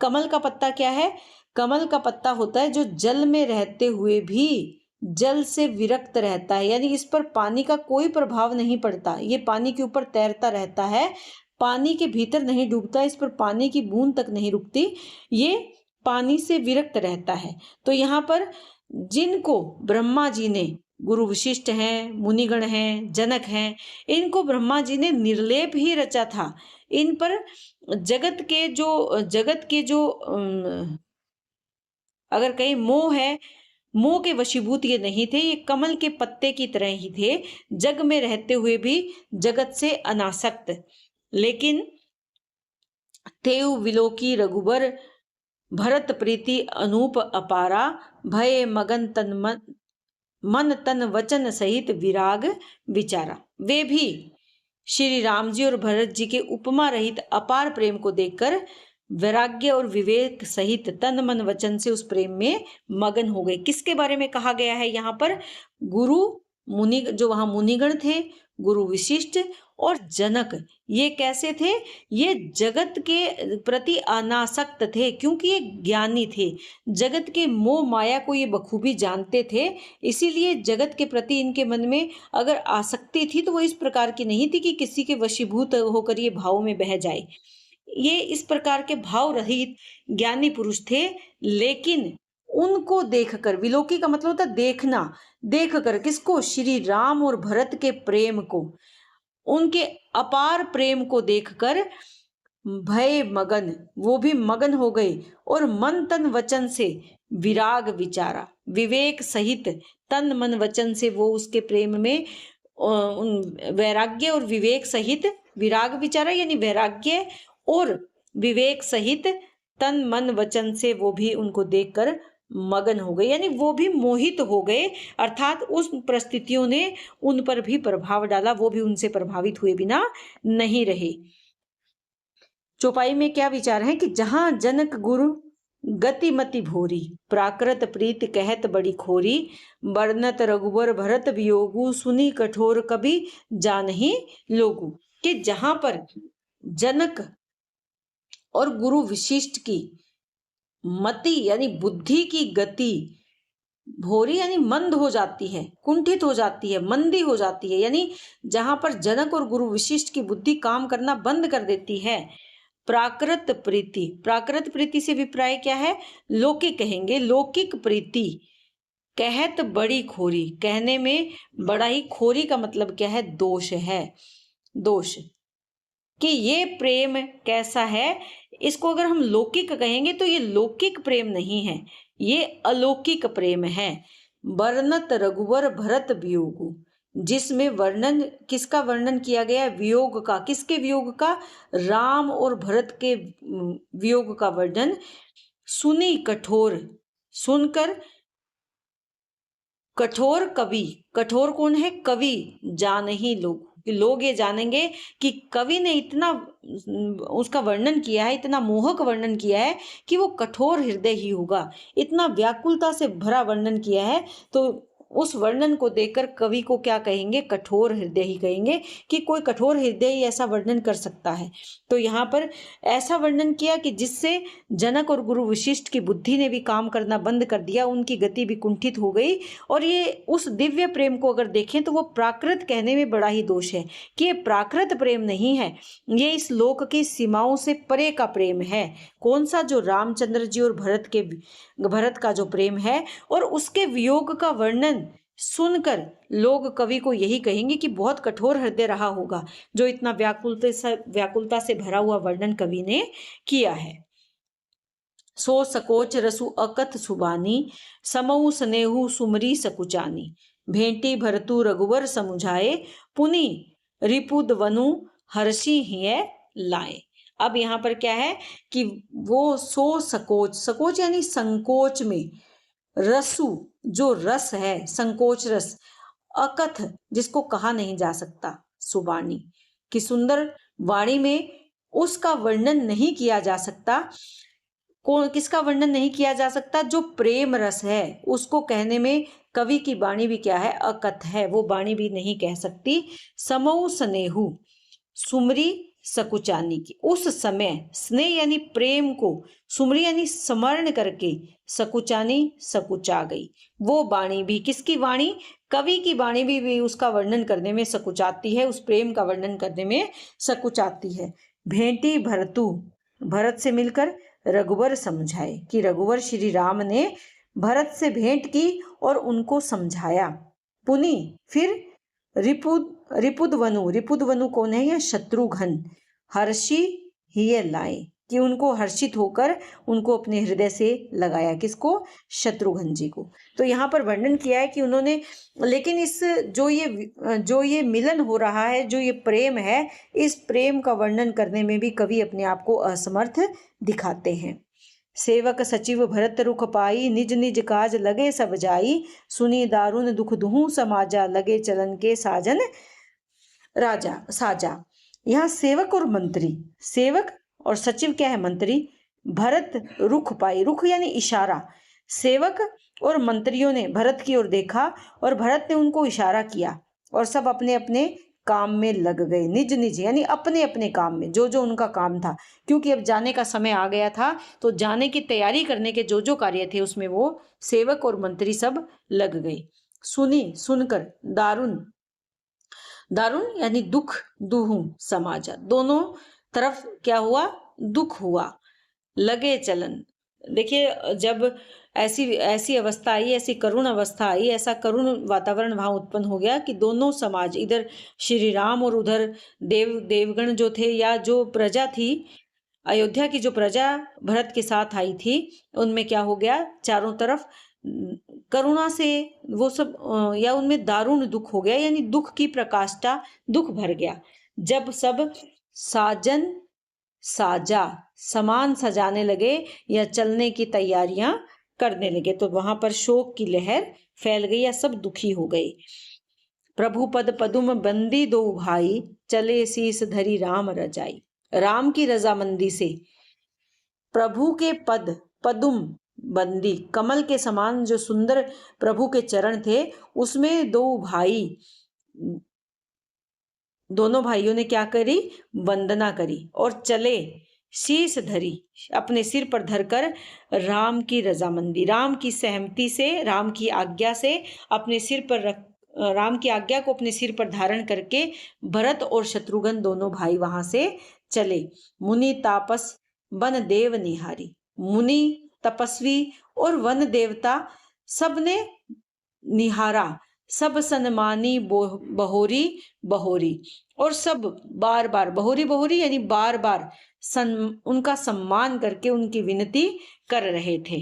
A: कमल का पत्ता क्या है, कमल का पत्ता होता है जो जल में रहते हुए भी जल से विरक्त रहता है, यानी इस पर पानी का कोई प्रभाव नहीं पड़ता, ये पानी के ऊपर तैरता रहता है, पानी के भीतर नहीं डूबता, इस पर पानी की बूंद तक नहीं रुकती, ये पानी से विरक्त रहता है। तो यहाँ पर जिनको ब्रह्मा जी ने, गुरु वशिष्ठ हैं, मुनिगण हैं, जनक हैं, इनको ब्रह्मा जी ने निर्लेप ही रचा था। इन पर जगत के जो अगर कहीं मोह है, मोह के वशीभूत ये नहीं थे, ये कमल के पत्ते की तरह ही थे, जग में रहते हुए भी जगत से अनासक्त। लेकिन तेउ विलोकी रघुबर भरत प्रीति अनूप अपारा, भय मगन तन मन तन वचन सहित विराग विचारा। वे भी श्री राम जी और भरत जी के उपमा रहित अपार प्रेम को देखकर वैराग्य और विवेक सहित तन मन वचन से उस प्रेम में मगन हो गए। किसके बारे में कहा गया है यहाँ पर, गुरु मुनि, जो वहां मुनिगण थे, गुरु विशिष्ट और जनक, ये कैसे थे, ये जगत के प्रति अनासक्त थे, क्योंकि ये ज्ञानी थे, जगत के मोह माया को ये बखूबी जानते थे, इसीलिए जगत के प्रति इनके मन में अगर आसक्ति थी तो वो इस प्रकार की नहीं थी कि किसी के वशीभूत होकर ये भाव में बह जाए। ये इस प्रकार के भाव रहित ज्ञानी पुरुष थे। लेकिन उनको देखकर, विलोकी का मतलब होता है देखना, देखकर किसको, श्री राम और भरत के प्रेम को, उनके अपार प्रेम को देखकर भय मगन, वो भी मगन हो गए, और मन तन वचन से विराग विचारा, विवेक सहित तन मन वचन से वो उसके प्रेम में वैराग्य और विवेक सहित, विराग विचारा यानी वैराग्य और विवेक सहित तन मन वचन से वो भी उनको देखकर मगन हो गए, यानी वो भी मोहित हो गए, अर्थात उस परिस्थितियों ने उन पर भी प्रभाव डाला, वो भी उनसे प्रभावित हुए बिना नहीं रहे। चौपाई में क्या विचार है कि जहां जनक गुरु गतिमति भोरी, प्राकृत प्रीत कहत बड़ी खोरी, बरनत रघुबर भरत वियोगु, सुनी कठोर कभी जानहि लोगु, कि जहां पर जनक और गुरु विशिष्ट की मति यानी बुद्धि की गति, भोरी यानी मंद हो जाती है, कुंठित हो जाती है, मंदी हो जाती है, यानी जहां पर जनक और गुरु विशिष्ट की बुद्धि काम करना बंद कर देती है। प्राकृत प्रीति, प्राकृत प्रीति से अभिप्राय क्या है, लौकिक कहेंगे, लौकिक प्रीति, कहत बड़ी खोरी, कहने में बड़ा ही, खोरी का मतलब क्या है, दोष है, दोष, कि ये प्रेम कैसा है, इसको अगर हम लौकिक कहेंगे तो ये लौकिक प्रेम नहीं है, ये अलौकिक प्रेम है। वर्णत रघुवर भरत वियोगु, जिसमें वर्णन, किसका वर्णन किया गया है, वियोग का, किसके वियोग का, राम और भरत के वियोग का वर्णन। सुनी कठोर, सुनकर कठोर कवि, कठोर कौन है, कवि, जान ही लोग, लोग ये जानेंगे कि कवि ने इतना उसका वर्णन किया है, इतना मोहक वर्णन किया है कि वो कठोर हृदय ही होगा, इतना व्याकुलता से भरा वर्णन किया है, तो उस वर्णन को देखकर कवि को क्या कहेंगे, कठोर हृदय ही कहेंगे, कि कोई कठोर हृदय ही ऐसा वर्णन कर सकता है। तो यहाँ पर ऐसा वर्णन किया कि जिससे जनक और गुरु वशिष्ठ की बुद्धि ने भी काम करना बंद कर दिया, उनकी गति भी कुंठित हो गई। और ये उस दिव्य प्रेम को अगर देखें तो वो प्राकृत कहने में बड़ा ही दोष है, कि ये प्राकृत प्रेम नहीं है, ये इस लोक की सीमाओं से परे का प्रेम है। कौन सा, जो रामचंद्र जी और भरत का जो प्रेम है, और उसके वियोग का वर्णन सुनकर लोग कवि को यही कहेंगे कि बहुत कठोर हृदय रहा होगा, जो इतना व्याकुलता से भरा हुआ वर्णन कवि ने किया है। सो सकोच रसु अकथ सुबानी, समऊ स्नेहु सुमरी सकुचानी, भेंटी भरतु रघुवर समुझाए, पुनि रिपुद वनु हर्षि हिय लाए। अब यहाँ पर क्या है कि वो सो सकोच, सकोच यानी संकोच में, रसु जो रस है, संकोच रस, अकथ जिसको कहा नहीं जा सकता, सुबानी कि सुंदर वाणी में उसका वर्णन नहीं किया जा सकता। किसका वर्णन नहीं किया जा सकता? जो प्रेम रस है उसको कहने में कवि की वाणी भी क्या है? अकथ है, वो वाणी भी नहीं कह सकती। समऊ स्नेहु सुमरी सकुचानी की, उस समय स्नेह यानी प्रेम को, सुमरी यानी स्मरण करके, सकुचानी सकुचा गई। वो वाणी भी, किसकी वाणी? कवि की वाणी भी उसका वर्णन करने में सकुचाती है, उस प्रेम का वर्णन करने में सकुचाती है। भेंटी भरतु, भरत से मिलकर रघुवर समझाए, कि रघुवर श्री राम ने भरत से भेंट की और उनको समझाया। पुनि फिर रिपुद वनु कौन है? यह शत्रुघ्न। हर्षि हिय लाए, कि उनको हर्षित होकर उनको अपने हृदय से लगाया। किसको? शत्रुघ्न जी को। तो यहाँ पर वर्णन किया है कि उन्होंने, लेकिन इस जो ये मिलन हो रहा है, जो ये प्रेम है, इस प्रेम का वर्णन करने में भी कवि अपने आप को असमर्थ दिखाते हैं। सेवक सचिव भरत रुख पाई, निज निज काज लगे सब जाई, सुनी दारुन दुख दुहु समाजा, लगे चलन के साजन राजा साजा। यहाँ सेवक और मंत्री, सेवक और सचिव क्या है? मंत्री। भरत रुख पाई, रुख यानी इशारा। सेवक और मंत्रियों ने भरत की ओर देखा और भरत ने उनको इशारा किया और सब अपने अपने काम में लग गए। निज निज यानी अपने अपने काम में, जो जो उनका काम था, क्योंकि अब जाने का समय आ गया था, तो जाने की तैयारी करने के जो जो कार्य थे उसमें वो सेवक और मंत्री सब लग गए। सुनी सुनकर, दारुण, दारुण यानी दुख, दुहू समाजा, दोनों तरफ क्या हुआ? दुख हुआ। लगे चलन, देखिए जब ऐसी अवस्था आई, ऐसी करुण अवस्था आई, ऐसा करुण वातावरण वहां उत्पन्न हो गया कि दोनों समाज, इधर श्री राम और उधर देवगण जो थे, या जो प्रजा थी, अयोध्या की जो प्रजा भरत के साथ आई थी, उनमें क्या हो गया? चारों तरफ करुणा से वो सब, या उनमें दारुण दुख हो गया, यानी दुख की प्रकाष्ठा, दुख भर गया। जब सब साजन साजा, सामान सजाने लगे या चलने की तैयारियां करने लगे, तो वहां पर शोक की लहर फैल गई या सब दुखी हो गए। प्रभु पद पदुम बंदी दो भाई, चले शीस धरी राम रजाई। राम की रजामंदी से प्रभु के पद, पदुम बंदी, कमल के समान जो सुंदर प्रभु के चरण थे, उसमें दो भाई, दोनों भाइयों ने क्या करी? वंदना करी और चले, शीश धरी, अपने सिर पर धरकर, राम की रजामंदी, राम की सहमति से, राम की आज्ञा से अपने सिर पर रख, राम की आज्ञा को अपने सिर पर धारण करके भरत और शत्रुघ्न दोनों भाई वहां से चले। मुनि तापस वन देव निहारी, मुनि, तपस्वी और वन देवता सबने निहारा, सब सन्मानी बहोरी बहोरी, और सब बार बार, बहोरी बहोरी यानी बार बार उनका सम्मान करके उनकी विनती कर रहे थे।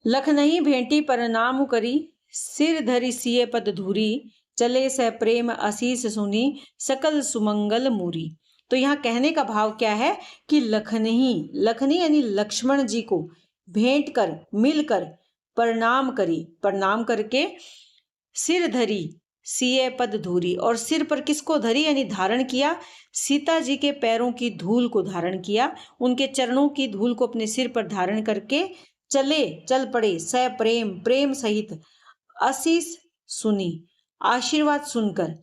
A: लख नहीं भेंटी परनाम करी, सिर धरी सिए पद धूरी, चले सह प्रेम आशीष सुनी, सकल सुमंगल मूरी। तो यहाँ कहने का भाव क्या है कि लखनी, लखनी यानी लक्ष्मण जी को भेंट कर, मिलकर प्रणाम करी, प्रणाम करके सिर धरी सिए पद धूरी, और सिर पर किसको धरी? यानी धारण किया, सीता जी के पैरों की धूल को धारण किया, उनके चरणों की धूल को अपने सिर पर धारण करके चल पड़े, स प्रेम, प्रेम सहित, आशीष सुनी, आशीर्वाद सुनकर।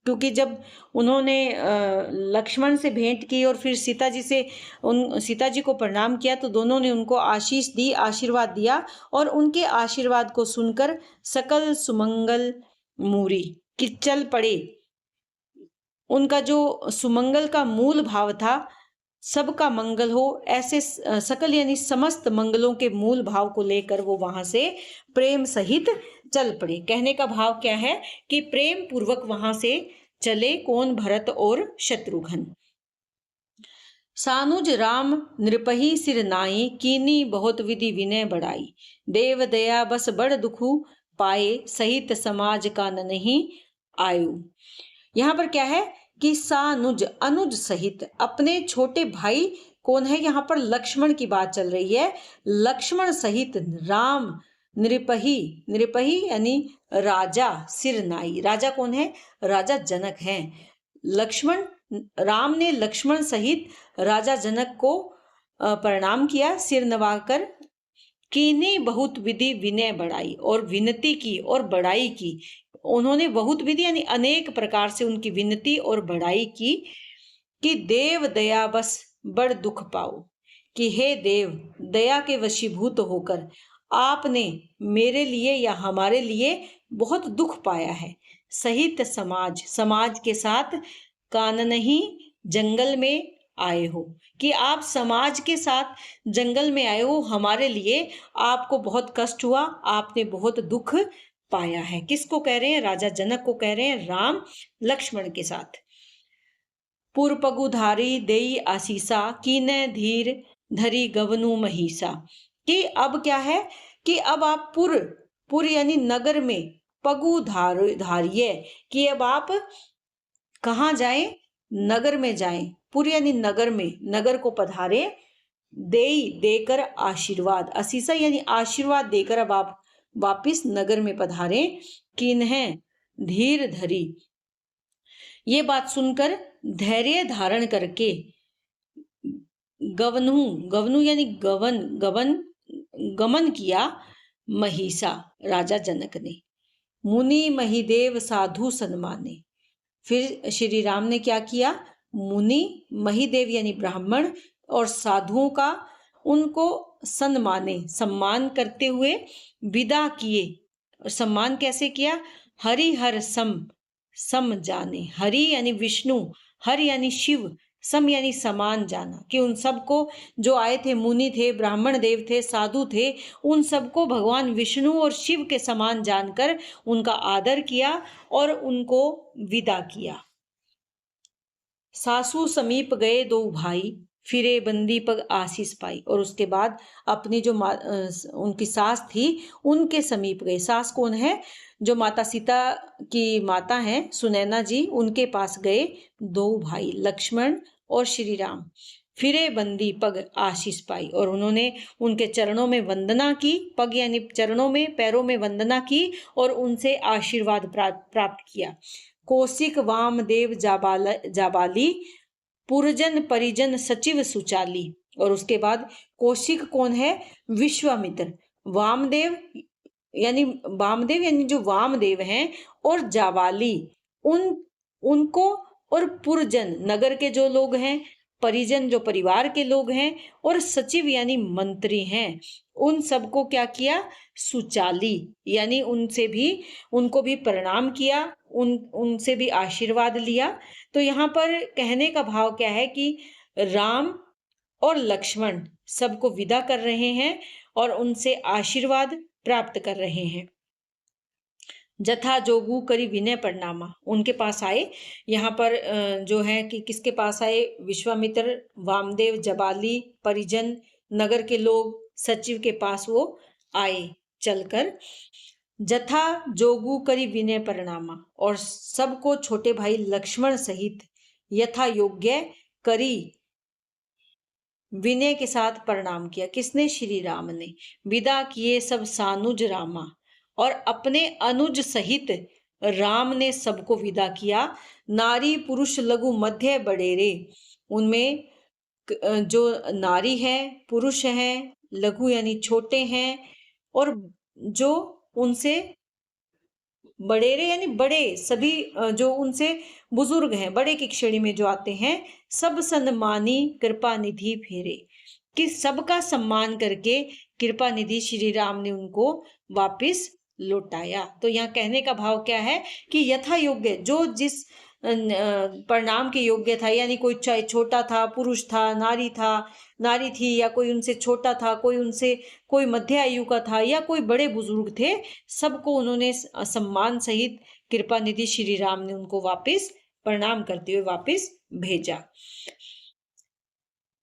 A: क्योंकि जब उन्होंने लक्ष्मण से भेंट की और फिर सीता जी को प्रणाम किया, तो दोनों ने उनको आशीष दी, आशीर्वाद दिया, और उनके आशीर्वाद को सुनकर सकल सुमंगल मूरी, कि चल पड़े। उनका जो सुमंगल का मूल भाव था, सबका मंगल हो, ऐसे सकल यानी समस्त मंगलों के मूल भाव को लेकर वो वहां से प्रेम सहित चल पड़े। कहने का भाव क्या है कि प्रेम पूर्वक वहां से चले कौन, भरत और शत्रुघ्न। सानुज राम नृपहि सिर नाई, कीनी बहुत विधि विनय बढ़ाई, देव दया बस बड़ दुखु पाए, सहित समाज का नहीं आयु। यहाँ पर क्या है कि सानुज, अनुज सहित, अपने छोटे भाई कौन है, यहाँ पर लक्ष्मण की बात चल रही है, लक्ष्मण सहित राम नृपहि, नृपहि यानी राजा, सिर नाई, राजा कौन है, राजा जनक हैं। लक्ष्मण, राम ने लक्ष्मण सहित राजा जनक को प्रणाम किया, सिर नवाकर, कीनी बहुत विधि विनय बढ़ाई, और विनती की और बढ़ाई की। उन्होंने बहुत विधि यानी अनेक प्रकार से उनकी विनती और बढ़ाई की कि देव दया बस बड़ दुख पाओ, कि हे देव, दया के वशीभूत होकर आपने मेरे लिए या हमारे लिए बहुत दुख पाया है। सहित समाज, समाज के साथ, कानन ही जंगल में आए हो, कि आप समाज के साथ जंगल में आए हो हमारे लिए, आपको बहुत कष्ट हुआ, आपने बहुत दुख पाया है। किसको कह रहे हैं, राजा जनक को कह रहे हैं, राम लक्ष्मण के साथ। पुरपगुधारी देई आशीषा, कीने धीर धरी गवनु महिषा, कि अब क्या है कि अब आप पुर यानी नगर में, पगु धारिये, कि अब आप कहाँ जाएं, नगर में जाएं, पुर यानी नगर में, नगर को पधारे, देई देकर आशीर्वाद, असीसा यानी आशीर्वाद देकर अब आप वापिस नगर में पधारे, किन्हें धीर धरी, ये बात सुनकर धैर्य धारण करके, गवनु, गवनु यानी गवन, गमन किया, महिषा राजा जनक ने। मुनि महिदेव साधु सन्माने, फिर श्री राम ने क्या किया, मुनि महिदेव यानी ब्राह्मण और साधुओं का उनको सन्माने, सम्मान करते हुए विदा किए। और सम्मान कैसे किया, हरि हर सम जाने, हरि यानी विष्णु, हर यानी शिव, सम यानी समान जाना, कि उन सबको जो आए थे, मुनि थे, ब्राह्मण देव थे, साधु थे, उन सबको भगवान विष्णु और शिव के समान जानकर उनका आदर किया और उनको विदा किया। सासू समीप गए दो भाई, फिरे बंदी पग आशीष पाई, और उसके बाद अपनी जो उनकी सास थी उनके समीप गए। सास कौन है, जो माता सीता की माता हैं सुनैना जी, उनके पास गए दो भाई लक्ष्मण और श्री राम। फिरे बंदी पग आशीष पाई, और उन्होंने उनके चरणों में वंदना की, पग यानी चरणों में, पैरों में वंदना की और उनसे आशीर्वाद प्राप्त किया। कौशिक वामदेव जाबाली, पुरजन परिजन सचिव सुचाली, और उसके बाद कौशिक कौन है, विश्वामित्र, वामदेव यानी जो वामदेव हैं, और जाबाली उनको, और पुरजन नगर के जो लोग हैं, परिजन जो परिवार के लोग हैं, और सचिव यानी मंत्री हैं, उन सबको क्या किया, सुचाली यानी उनको भी प्रणाम किया, उनसे भी आशीर्वाद लिया। तो यहाँ पर कहने का भाव क्या है कि राम और लक्ष्मण सबको विदा कर रहे हैं और उनसे आशीर्वाद प्राप्त कर रहे हैं। जथा जोगु करी विनय प्रणामा, उनके पास आए। यहाँ पर जो है कि किसके पास आए, विश्वामित्र, वामदेव, जबाली, परिजन, नगर के लोग, सचिव के पास वो आए चलकर। जथा जोगु करी विनय प्रणामा, और सबको छोटे भाई लक्ष्मण सहित यथा योग्य करी विनय के साथ प्रणाम किया। किसने, श्री राम ने। विदा किए सब सानुज रामा, और अपने अनुज सहित राम ने सबको विदा किया। नारी पुरुष लघु मध्य बडेरे, उनमें जो नारी है, पुरुष हैं, लघु यानी छोटे हैं, और जो उनसे बड़ेरे यानी बड़े, सभी जो उनसे बुजुर्ग हैं, बड़े की श्रेणी में जो आते हैं, सब सन्मानी कृपा निधि फेरे, कि सबका सम्मान करके कृपा निधि श्री राम ने उनको वापिस लौटाया। तो यहाँ कहने का भाव क्या है कि यथा योग्य, जो जिस प्रणाम के योग्य था, यानी कोई चाहे छोटा था, पुरुष था, नारी थी, या कोई उनसे छोटा था, कोई मध्य आयु का था, या कोई बड़े बुजुर्ग थे, सबको उन्होंने सम्मान सहित कृपा निधि श्री राम ने उनको वापस प्रणाम करते हुए वापस भेजा।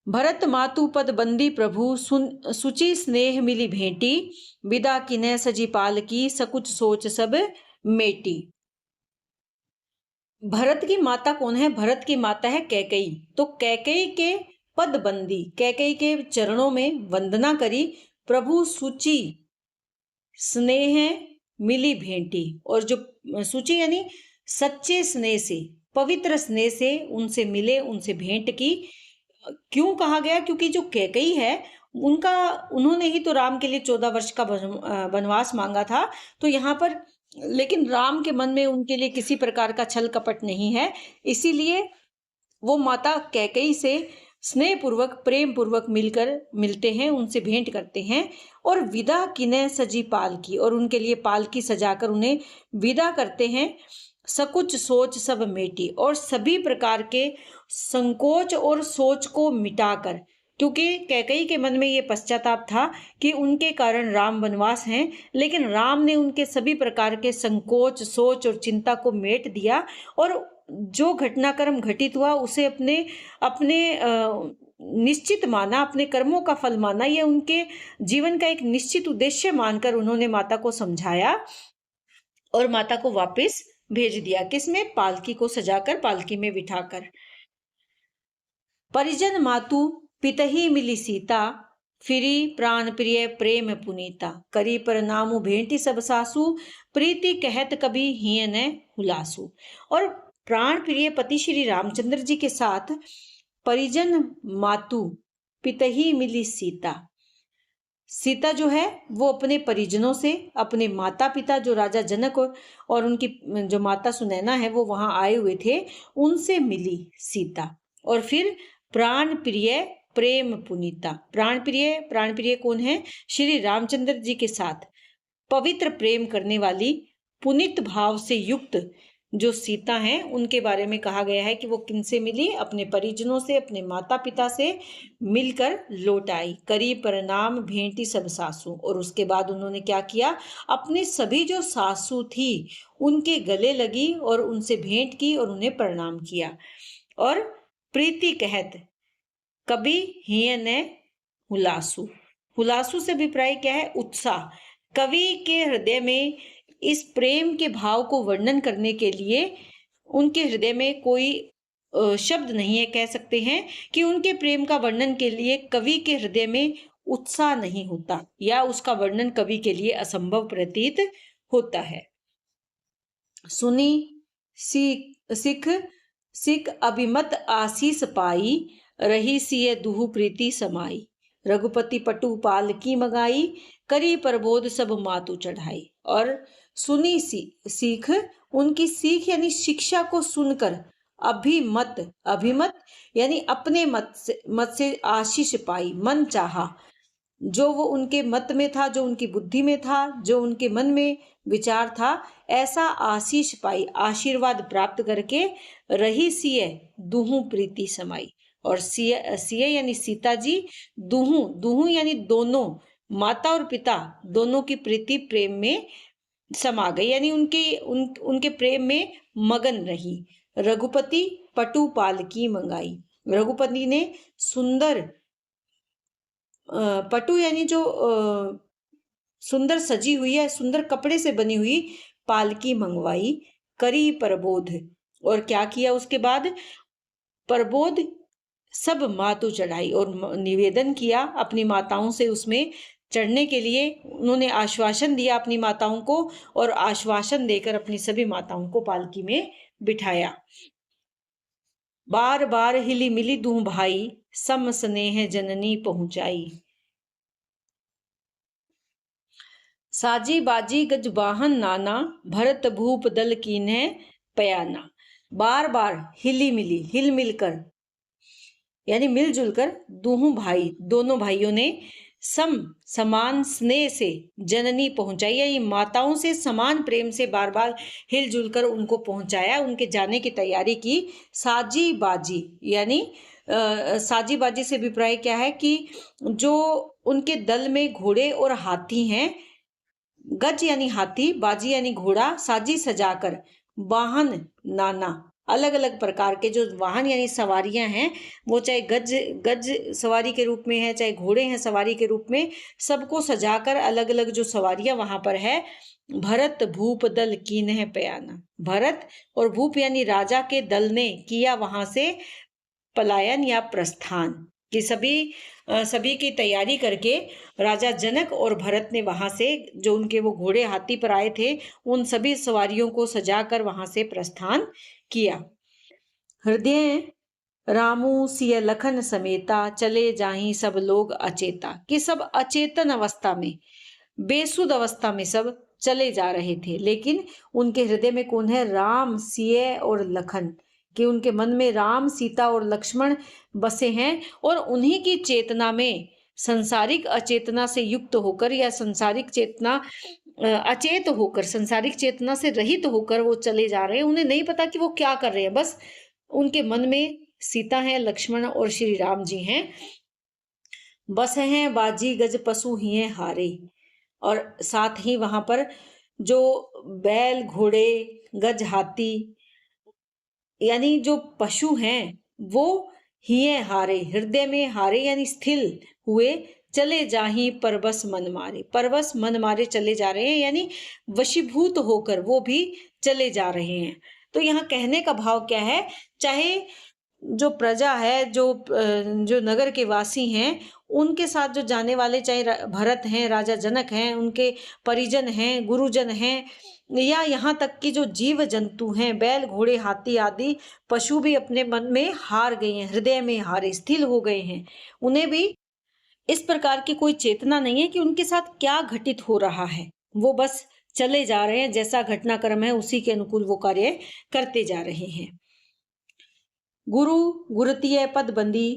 A: भरत मातु पद बंदी प्रभु सुचि स्नेह मिली भेंटी, विदा किन्ह सजी पालकी सकुच सोच सब मेटी। भरत की माता कौन है? भरत की माता है कैकेयी। तो कैकेयी के पद बंदी, कैकेयी के चरणों में वंदना करी, प्रभु सुचि स्नेह मिली भेंटी, और जो सुचि यानी सच्चे स्नेह से, पवित्र स्नेह से उनसे मिले, उनसे भेंट की। क्यों कहा गया? क्योंकि जो कैकेयी है उन्होंने ही तो राम के लिए 14 वर्ष का वनवास मांगा था। तो यहाँ पर लेकिन राम के मन में उनके लिए किसी प्रकार का छल कपट नहीं है, इसीलिए वो माता कैकेयी से स्नेह पूर्वक, प्रेम पूर्वक मिलते हैं, उनसे भेंट करते हैं। और विदा किन्ह सजी पालकी, और उनके लिए पालकी सजाकर उन्हें विदा करते हैं। सकुच सोच सब मेटी, और सभी प्रकार के संकोच और सोच को मिटाकर, क्योंकि कैकेयी के मन में ये पश्चाताप था कि उनके कारण राम वनवास हैं, लेकिन राम ने उनके सभी प्रकार के संकोच, सोच और चिंता को मेट दिया, और जो घटनाक्रम घटित हुआ उसे अपने अपने निश्चित माना, अपने कर्मों का फल माना, यह उनके जीवन का एक निश्चित उद्देश्य मानकर उन्होंने माता को समझाया और माता को वापस भेज दिया। किसमें? पालकी को सजाकर, पालकी में बिठाकर। परिजन मातु पितही मिली सीता, फिरी प्राण प्रिय प्रेम पुनीता, करी पर नामु भेंटी सब सासु, प्रीति कहत कभी हिय न हुलासु। और प्राण प्रिय पति श्री रामचंद्र जी के साथ परिजन मातु पितही मिली सीता, सीता जो है वो अपने परिजनों से, अपने माता पिता जो राजा जनक और उनकी जो माता सुनैना है वो वहां आए हुए थे, उनसे मिली सीता। और फिर प्राण प्रिय प्रेम पुनीता, प्राण प्रिय कौन है? श्री रामचंद्र जी के साथ पवित्र प्रेम करने वाली, पुनीत भाव से युक्त जो सीता हैं, उनके बारे में कहा गया है कि वो किनसे मिली? अपने परिजनों से, अपने माता पिता से मिलकर लौट आई। करी प्रणाम भेंटी सब सासू, और उसके बाद उन्होंने क्या किया? अपने सभी जो सासू थी उनके गले लगी और उनसे भेंट की और उन्हें प्रणाम किया। और प्रीति कहत कभी हिय न हुलासु, हुलासु से अभिप्राय क्या है? उत्साह। कवि के हृदय में इस प्रेम के भाव को वर्णन करने के लिए उनके हृदय में कोई शब्द नहीं है। कह सकते हैं कि उनके प्रेम का वर्णन के लिए कवि के हृदय में उत्साह नहीं होता, या उसका वर्णन कवि के लिए असंभव प्रतीत होता है। सुनी सिख अभिमत आशीष पाई, रही सिय दुहु प्रीति समाई, रघुपति पटु पालकी मगाई, करी प्रबोध सब मातु चढ़ाई। और सुनी सीख, उनकी सीख यानी शिक्षा को सुनकर, अभिमत यानी अपने मत से आशीष पाई, मन चाहा, जो वो उनके मत में था, जो उनकी बुद्धि में था, जो उनके मन में विचार था, ऐसा आशीष पाई, आशीर्वाद प्राप्त करके रही सिय दुहु प्रीति समाई। और सिय यानी सीता जी, दुहु यानी दोनों, माता और पिता दोनों की प्रीति प्रेम में समा गई, यानी उनके प्रेम में मगन रही। रघुपति पटु पालकी मंगाई, रघुपति ने सुंदर, पटु यानी जो सुंदर सजी हुई है, सुंदर कपड़े से बनी हुई पालकी मंगवाई। करी प्रबोध, और क्या किया उसके बाद? प्रबोध सब मातु चढ़ाई, और निवेदन किया अपनी माताओं से उसमें चढ़ने के लिए। उन्होंने आश्वासन दिया अपनी माताओं को, और आश्वासन देकर अपनी सभी माताओं को पालकी में बिठाया। बार बार हिली मिली दूं भाई, सम स्नेह जननी पहुंचाई, साजी बाजी गज वाहन नाना, भरत भूप दल कीन्हे पयाना। बार बार हिली मिली, हिल मिलकर यानी मिलजुल कर, दोनों भाइयों ने सम समान स्नेह से जननी पहुंचाई, यानी माताओं से समान प्रेम से बार बार हिलजुल कर उनको पहुंचाया, उनके जाने की तैयारी की। साजी बाजी यानी साजी बाजी से अभिप्राय क्या है कि जो उनके दल में घोड़े और हाथी हैं, गज यानी हाथी, बाजी यानी घोड़ा, साजी सजाकर वाहन नाना, अलग अलग प्रकार के जो वाहन यानी सवारियां हैं, वो चाहे गज गज सवारी के रूप में है, चाहे घोड़े हैं सवारी के रूप में, सबको सजाकर अलग अलग जो सवारियां वहां पर है। भरत भूप दल कीन्ह पयाना, भरत और भूप यानी राजा के दल ने किया वहां से पलायन या प्रस्थान, कि सभी की तैयारी करके राजा जनक और भरत ने वहां से, जो उनके वो घोड़े हाथी पर आए थे, उन सभी सवारियों को सजाकर वहां से प्रस्थान किया। हृदय रामू सिय लखन समेता, चले जाहीं सब लोग अचेता, कि सब अचेतन अवस्था में, बेसुध अवस्था में सब चले जा रहे थे, लेकिन उनके हृदय में कौन है? राम, सिय और लखन, कि उनके मन में राम, सीता और लक्ष्मण बसे हैं, और उन्हीं की चेतना में संसारिक अचेतना से युक्त होकर, या संसारिक चेतना अचेत होकर, संसारिक चेतना से रहित होकर वो चले जा रहे हैं। उन्हें नहीं पता कि वो क्या कर रहे हैं, बस उनके मन में सीता है, लक्ष्मण और श्री राम जी हैं। बस हैं बाजी गज पशु ही हैं हारे, और साथ ही वहां पर जो बैल, घोड़े, गज, हाथी यानी जो पशु हैं, वो हिये हारे, हृदय में हारे यानी स्थिर हुए, चले जाही परवश मन मारे, परवश मन मारे चले जा रहे हैं, यानी वशीभूत होकर वो भी चले जा रहे हैं। तो यहाँ कहने का भाव क्या है? चाहे जो प्रजा है, जो नगर के वासी हैं, उनके साथ जो जाने वाले, चाहे भरत हैं, राजा जनक हैं, उनके परिजन हैं, गुरुजन हैं, या यहाँ तक कि जो जीव जंतु हैं, बैल, घोड़े, हाथी आदि पशु भी अपने मन में हार गए हैं, हृदय में हारे, स्थिर हो गए हैं। उन्हें भी इस प्रकार की कोई चेतना नहीं है कि उनके साथ क्या घटित हो रहा है, वो बस चले जा रहे हैं, जैसा घटनाक्रम है उसी के अनुकूल वो कार्य करते जा रहे हैं। गुरु गुरुतीय पद बंदी,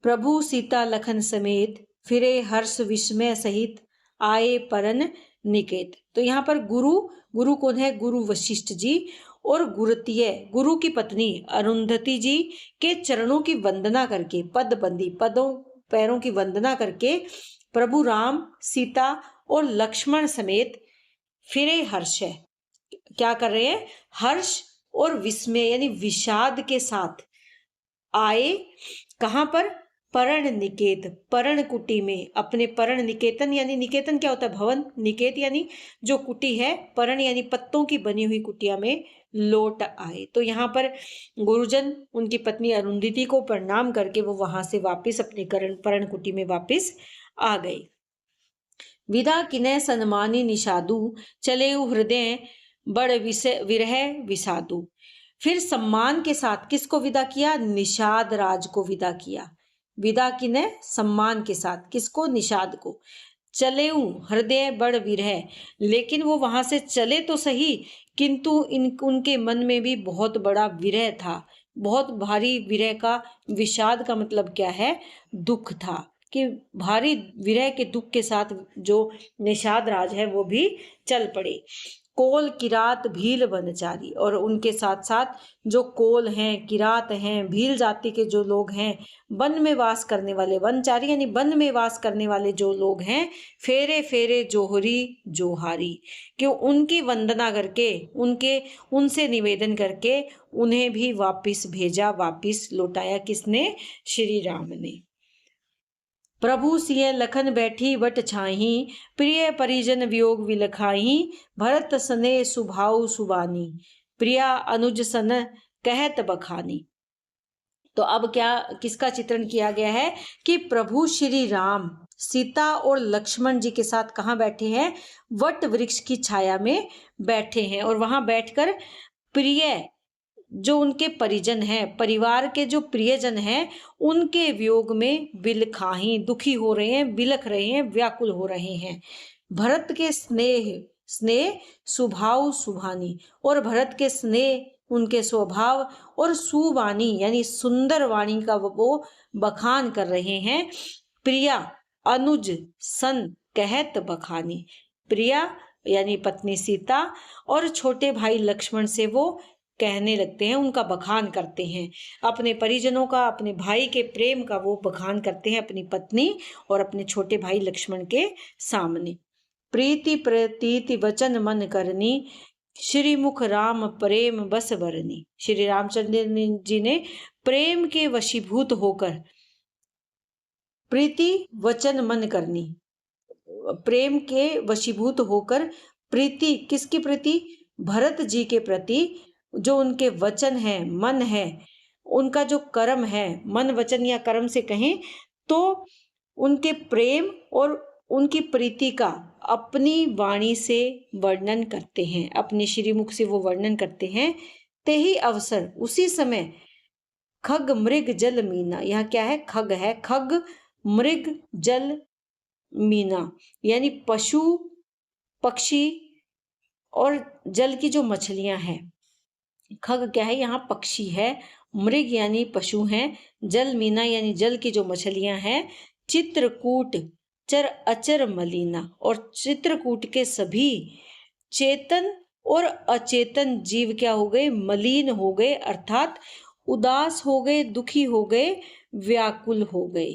A: प्रभु सीता लखन समेत, फिरे हर्ष विस्मय सहित, आए परन निकेत। तो यहाँ पर गुरु कौन है? गुरु वशिष्ठ जी, और गुरुतीय, गुरु की पत्नी अरुंधति जी के चरणों की वंदना करके, पद बंदी, पदों पैरों की वंदना करके, प्रभु राम, सीता और लक्ष्मण समेत, फिरे हर्ष है, क्या कर रहे हैं? हर्ष और विस्मय यानी विषाद के साथ आए। कहां पर? पर्ण निकेत, पर्ण कुटी में, अपने पर्ण निकेतन, यानी निकेतन क्या होता है? भवन। निकेत यानी जो कुटी है, पर्ण यानी पत्तों की बनी हुई कुटिया में लौट आए। तो यहाँ पर गुरुजन उनकी पत्नी अरुंधति को प्रणाम करके वो वहां से वापिस अपने पर्ण कुटी में वापिस आ गए। विदा किने सन्मानी निषादु, चले हृदय बड़ विरह विषादु। फिर सम्मान के साथ किसको विदा किया? निषाद राज को विदा किया। विदा किने सम्मान के साथ, किसको? निषाद को। चले हृदय बड़ विरह, लेकिन वो वहां से चले तो सही, किंतु उनके मन में भी बहुत बड़ा विरह था, बहुत भारी विरह का। विषाद का मतलब क्या है? दुख था, कि भारी विरह के दुख के साथ जो निषाद राज है वो भी चल पड़े। कोल किरात भील वनचारी, और उनके साथ साथ जो कोल हैं, किरात हैं, भील जाति के जो लोग हैं, वन में वास करने वाले, वनचारी यानी वन में वास करने वाले जो लोग हैं, फेरे फेरे जोहरी जोहारी, क्यों उनकी वंदना करके, उनसे निवेदन करके उन्हें भी वापिस भेजा, वापिस लौटाया। किसने? श्री राम ने। प्रभु सिय लखन बैठी वट छाही, प्रिय परिजन वियोग विलखाही, भरत सने सुभाव सुबानी, प्रिया अनुज सन कहत बखानी। तो अब क्या, किसका चित्रण किया गया है? कि प्रभु श्री राम सीता और लक्ष्मण जी के साथ कहाँ बैठे हैं? वट वृक्ष की छाया में बैठे हैं, और वहां बैठकर प्रिय जो उनके परिजन हैं, परिवार के जो प्रियजन हैं, उनके वियोग में बिलखाही, दुखी हो रहे हैं, बिलख रहे हैं, व्याकुल हो रहे हैं। भरत के स्नेह सुभाव सुभानी, और भरत के स्नेह, उनके स्वभाव और सुवाणी यानी सुंदर वाणी का वो बखान कर रहे हैं। प्रिया अनुज सन कहत बखानी। प्रिया यानी पत्नी सीता और छोटे भाई लक्ष्मण से वो कहने लगते हैं, उनका बखान करते हैं, अपने परिजनों का, अपने भाई के प्रेम का वो बखान करते हैं अपनी पत्नी और अपने छोटे भाई लक्ष्मण के सामने। प्रीति प्रतीति वचन मन करनी, श्री मुख राम प्रेम बस बरनी। श्री रामचंद्र जी ने प्रेम के वशीभूत होकर, प्रीति वचन मन करनी, प्रेम के वशीभूत होकर, प्रीति किसकी प्रति? भरत जी के प्रति, जो उनके वचन है, मन है, उनका जो कर्म है, मन वचन या कर्म से कहें तो उनके प्रेम और उनकी प्रीति का अपनी वाणी से वर्णन करते हैं, अपने श्रीमुख से वो वर्णन करते हैं। ते ही अवसर, उसी समय, खग मृग जल मीना, यहाँ क्या है? खग है, खग मृग जल मीना यानी पशु पक्षी और जल की जो मछलियां हैं। खग क्या है? यहाँ पक्षी है, मृग यानी पशु हैं, जल मीना यानी जल की जो मछलियां हैं, चित्रकूट चर अचर मलिना, और चित्रकूट के सभी चेतन और अचेतन जीव क्या हो गए? मलिन हो गए, अर्थात उदास हो गए, दुखी हो गए, व्याकुल हो गए।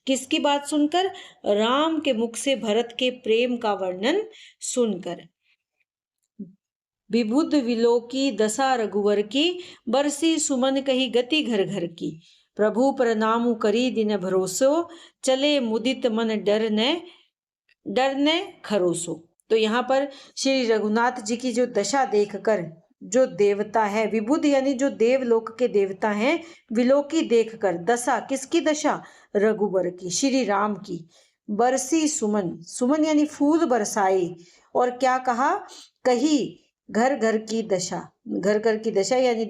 A: किसकी बात सुनकर? राम के मुख से भरत के प्रेम का वर्णन सुनकर। विबुध विलोकी दशा रघुवर की, बरसी सुमन कही गति घर घर की। प्रभु प्रणामु करी दिन भरोसो, चले मुदित मन डरने खरोसो। तो यहाँ पर श्री रघुनाथ जी की जो दशा देखकर, जो देवता है, विबुध यानी जो देवलोक के देवता हैं, विलोकी देखकर, दशा किसकी दशा? रघुवर की, श्री राम की। बरसी सुमन, सुमन यानी फूल बरसाई, और क्या कहा? कही घर घर की दशा, घर घर की दशा यानी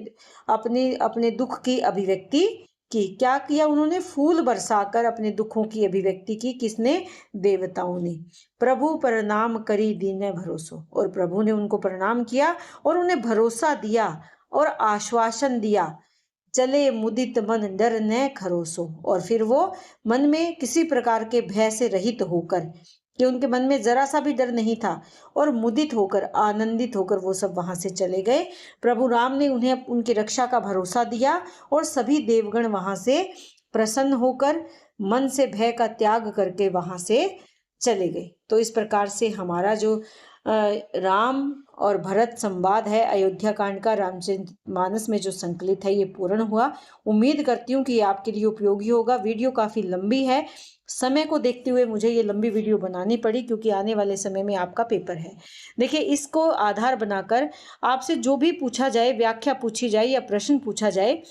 A: अपने दुख की अभिव्यक्ति की। क्या किया उन्होंने? फूल बरसाकर अपने दुखों की अभिव्यक्ति की। किसने? देवताओं ने। प्रभु प्रणाम करी दीन भरोसो, और प्रभु ने उनको प्रणाम किया और उन्हें भरोसा दिया और आश्वासन दिया। चले मुदित मन डर न खरोसो, और फिर वो मन में किसी प्रकार के भय से रहित होकर, कि उनके मन में जरा सा भी डर नहीं था, और मुदित होकर, आनंदित होकर वो सब वहां से चले गए। प्रभु राम ने उन्हें उनकी रक्षा का भरोसा दिया और सभी देवगण वहां से प्रसन्न होकर मन से भय का त्याग करके वहां से चले गए। तो इस प्रकार से हमारा जो राम और भरत संवाद है अयोध्या कांड का, रामचरितमानस में जो संकलित है, ये पूर्ण हुआ। उम्मीद करती हूँ कि ये आपके लिए उपयोगी होगा। वीडियो काफ़ी लंबी है, समय को देखते हुए मुझे ये लंबी वीडियो बनानी पड़ी, क्योंकि आने वाले समय में आपका पेपर है। देखिए, इसको आधार बनाकर आपसे जो भी पूछा जाए, व्याख्या पूछी जाए या प्रश्न पूछा जाए,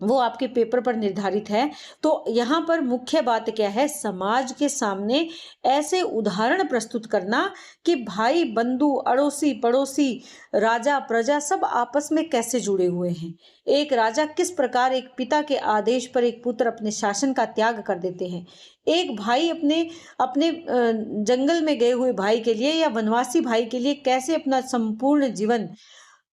A: वो आपके पेपर पर निर्धारित है। तो यहाँ पर मुख्य बात क्या है? समाज के सामने ऐसे उदाहरण प्रस्तुत करना कि भाई, बंधु, अड़ोसी, पड़ोसी, राजा, प्रजा सब आपस में कैसे जुड़े हुए हैं। एक राजा किस प्रकार एक पिता के आदेश पर एक पुत्र अपने शासन का त्याग कर देते हैं। एक भाई अपने जंगल में गए हुए भाई के लिए या वनवासी भाई के लिए कैसे अपना संपूर्ण जीवन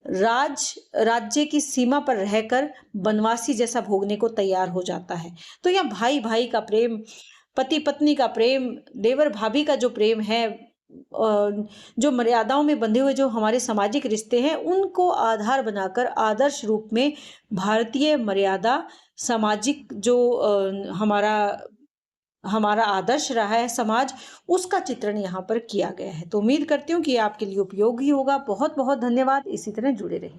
A: राज्य की सीमा पर रहकर वनवासी जैसा भोगने को तैयार हो जाता है। तो यह भाई भाई का प्रेम, पति पत्नी का प्रेम, देवर भाभी का जो प्रेम है, जो मर्यादाओं में बंधे हुए जो हमारे सामाजिक रिश्ते हैं, उनको आधार बनाकर आदर्श रूप में भारतीय मर्यादा, सामाजिक जो हमारा आदर्श रहा है समाज, उसका चित्रण यहाँ पर किया गया है। तो उम्मीद करती हूँ कि आपके लिए उपयोगी होगा। बहुत बहुत धन्यवाद। इसी तरह जुड़े रहें।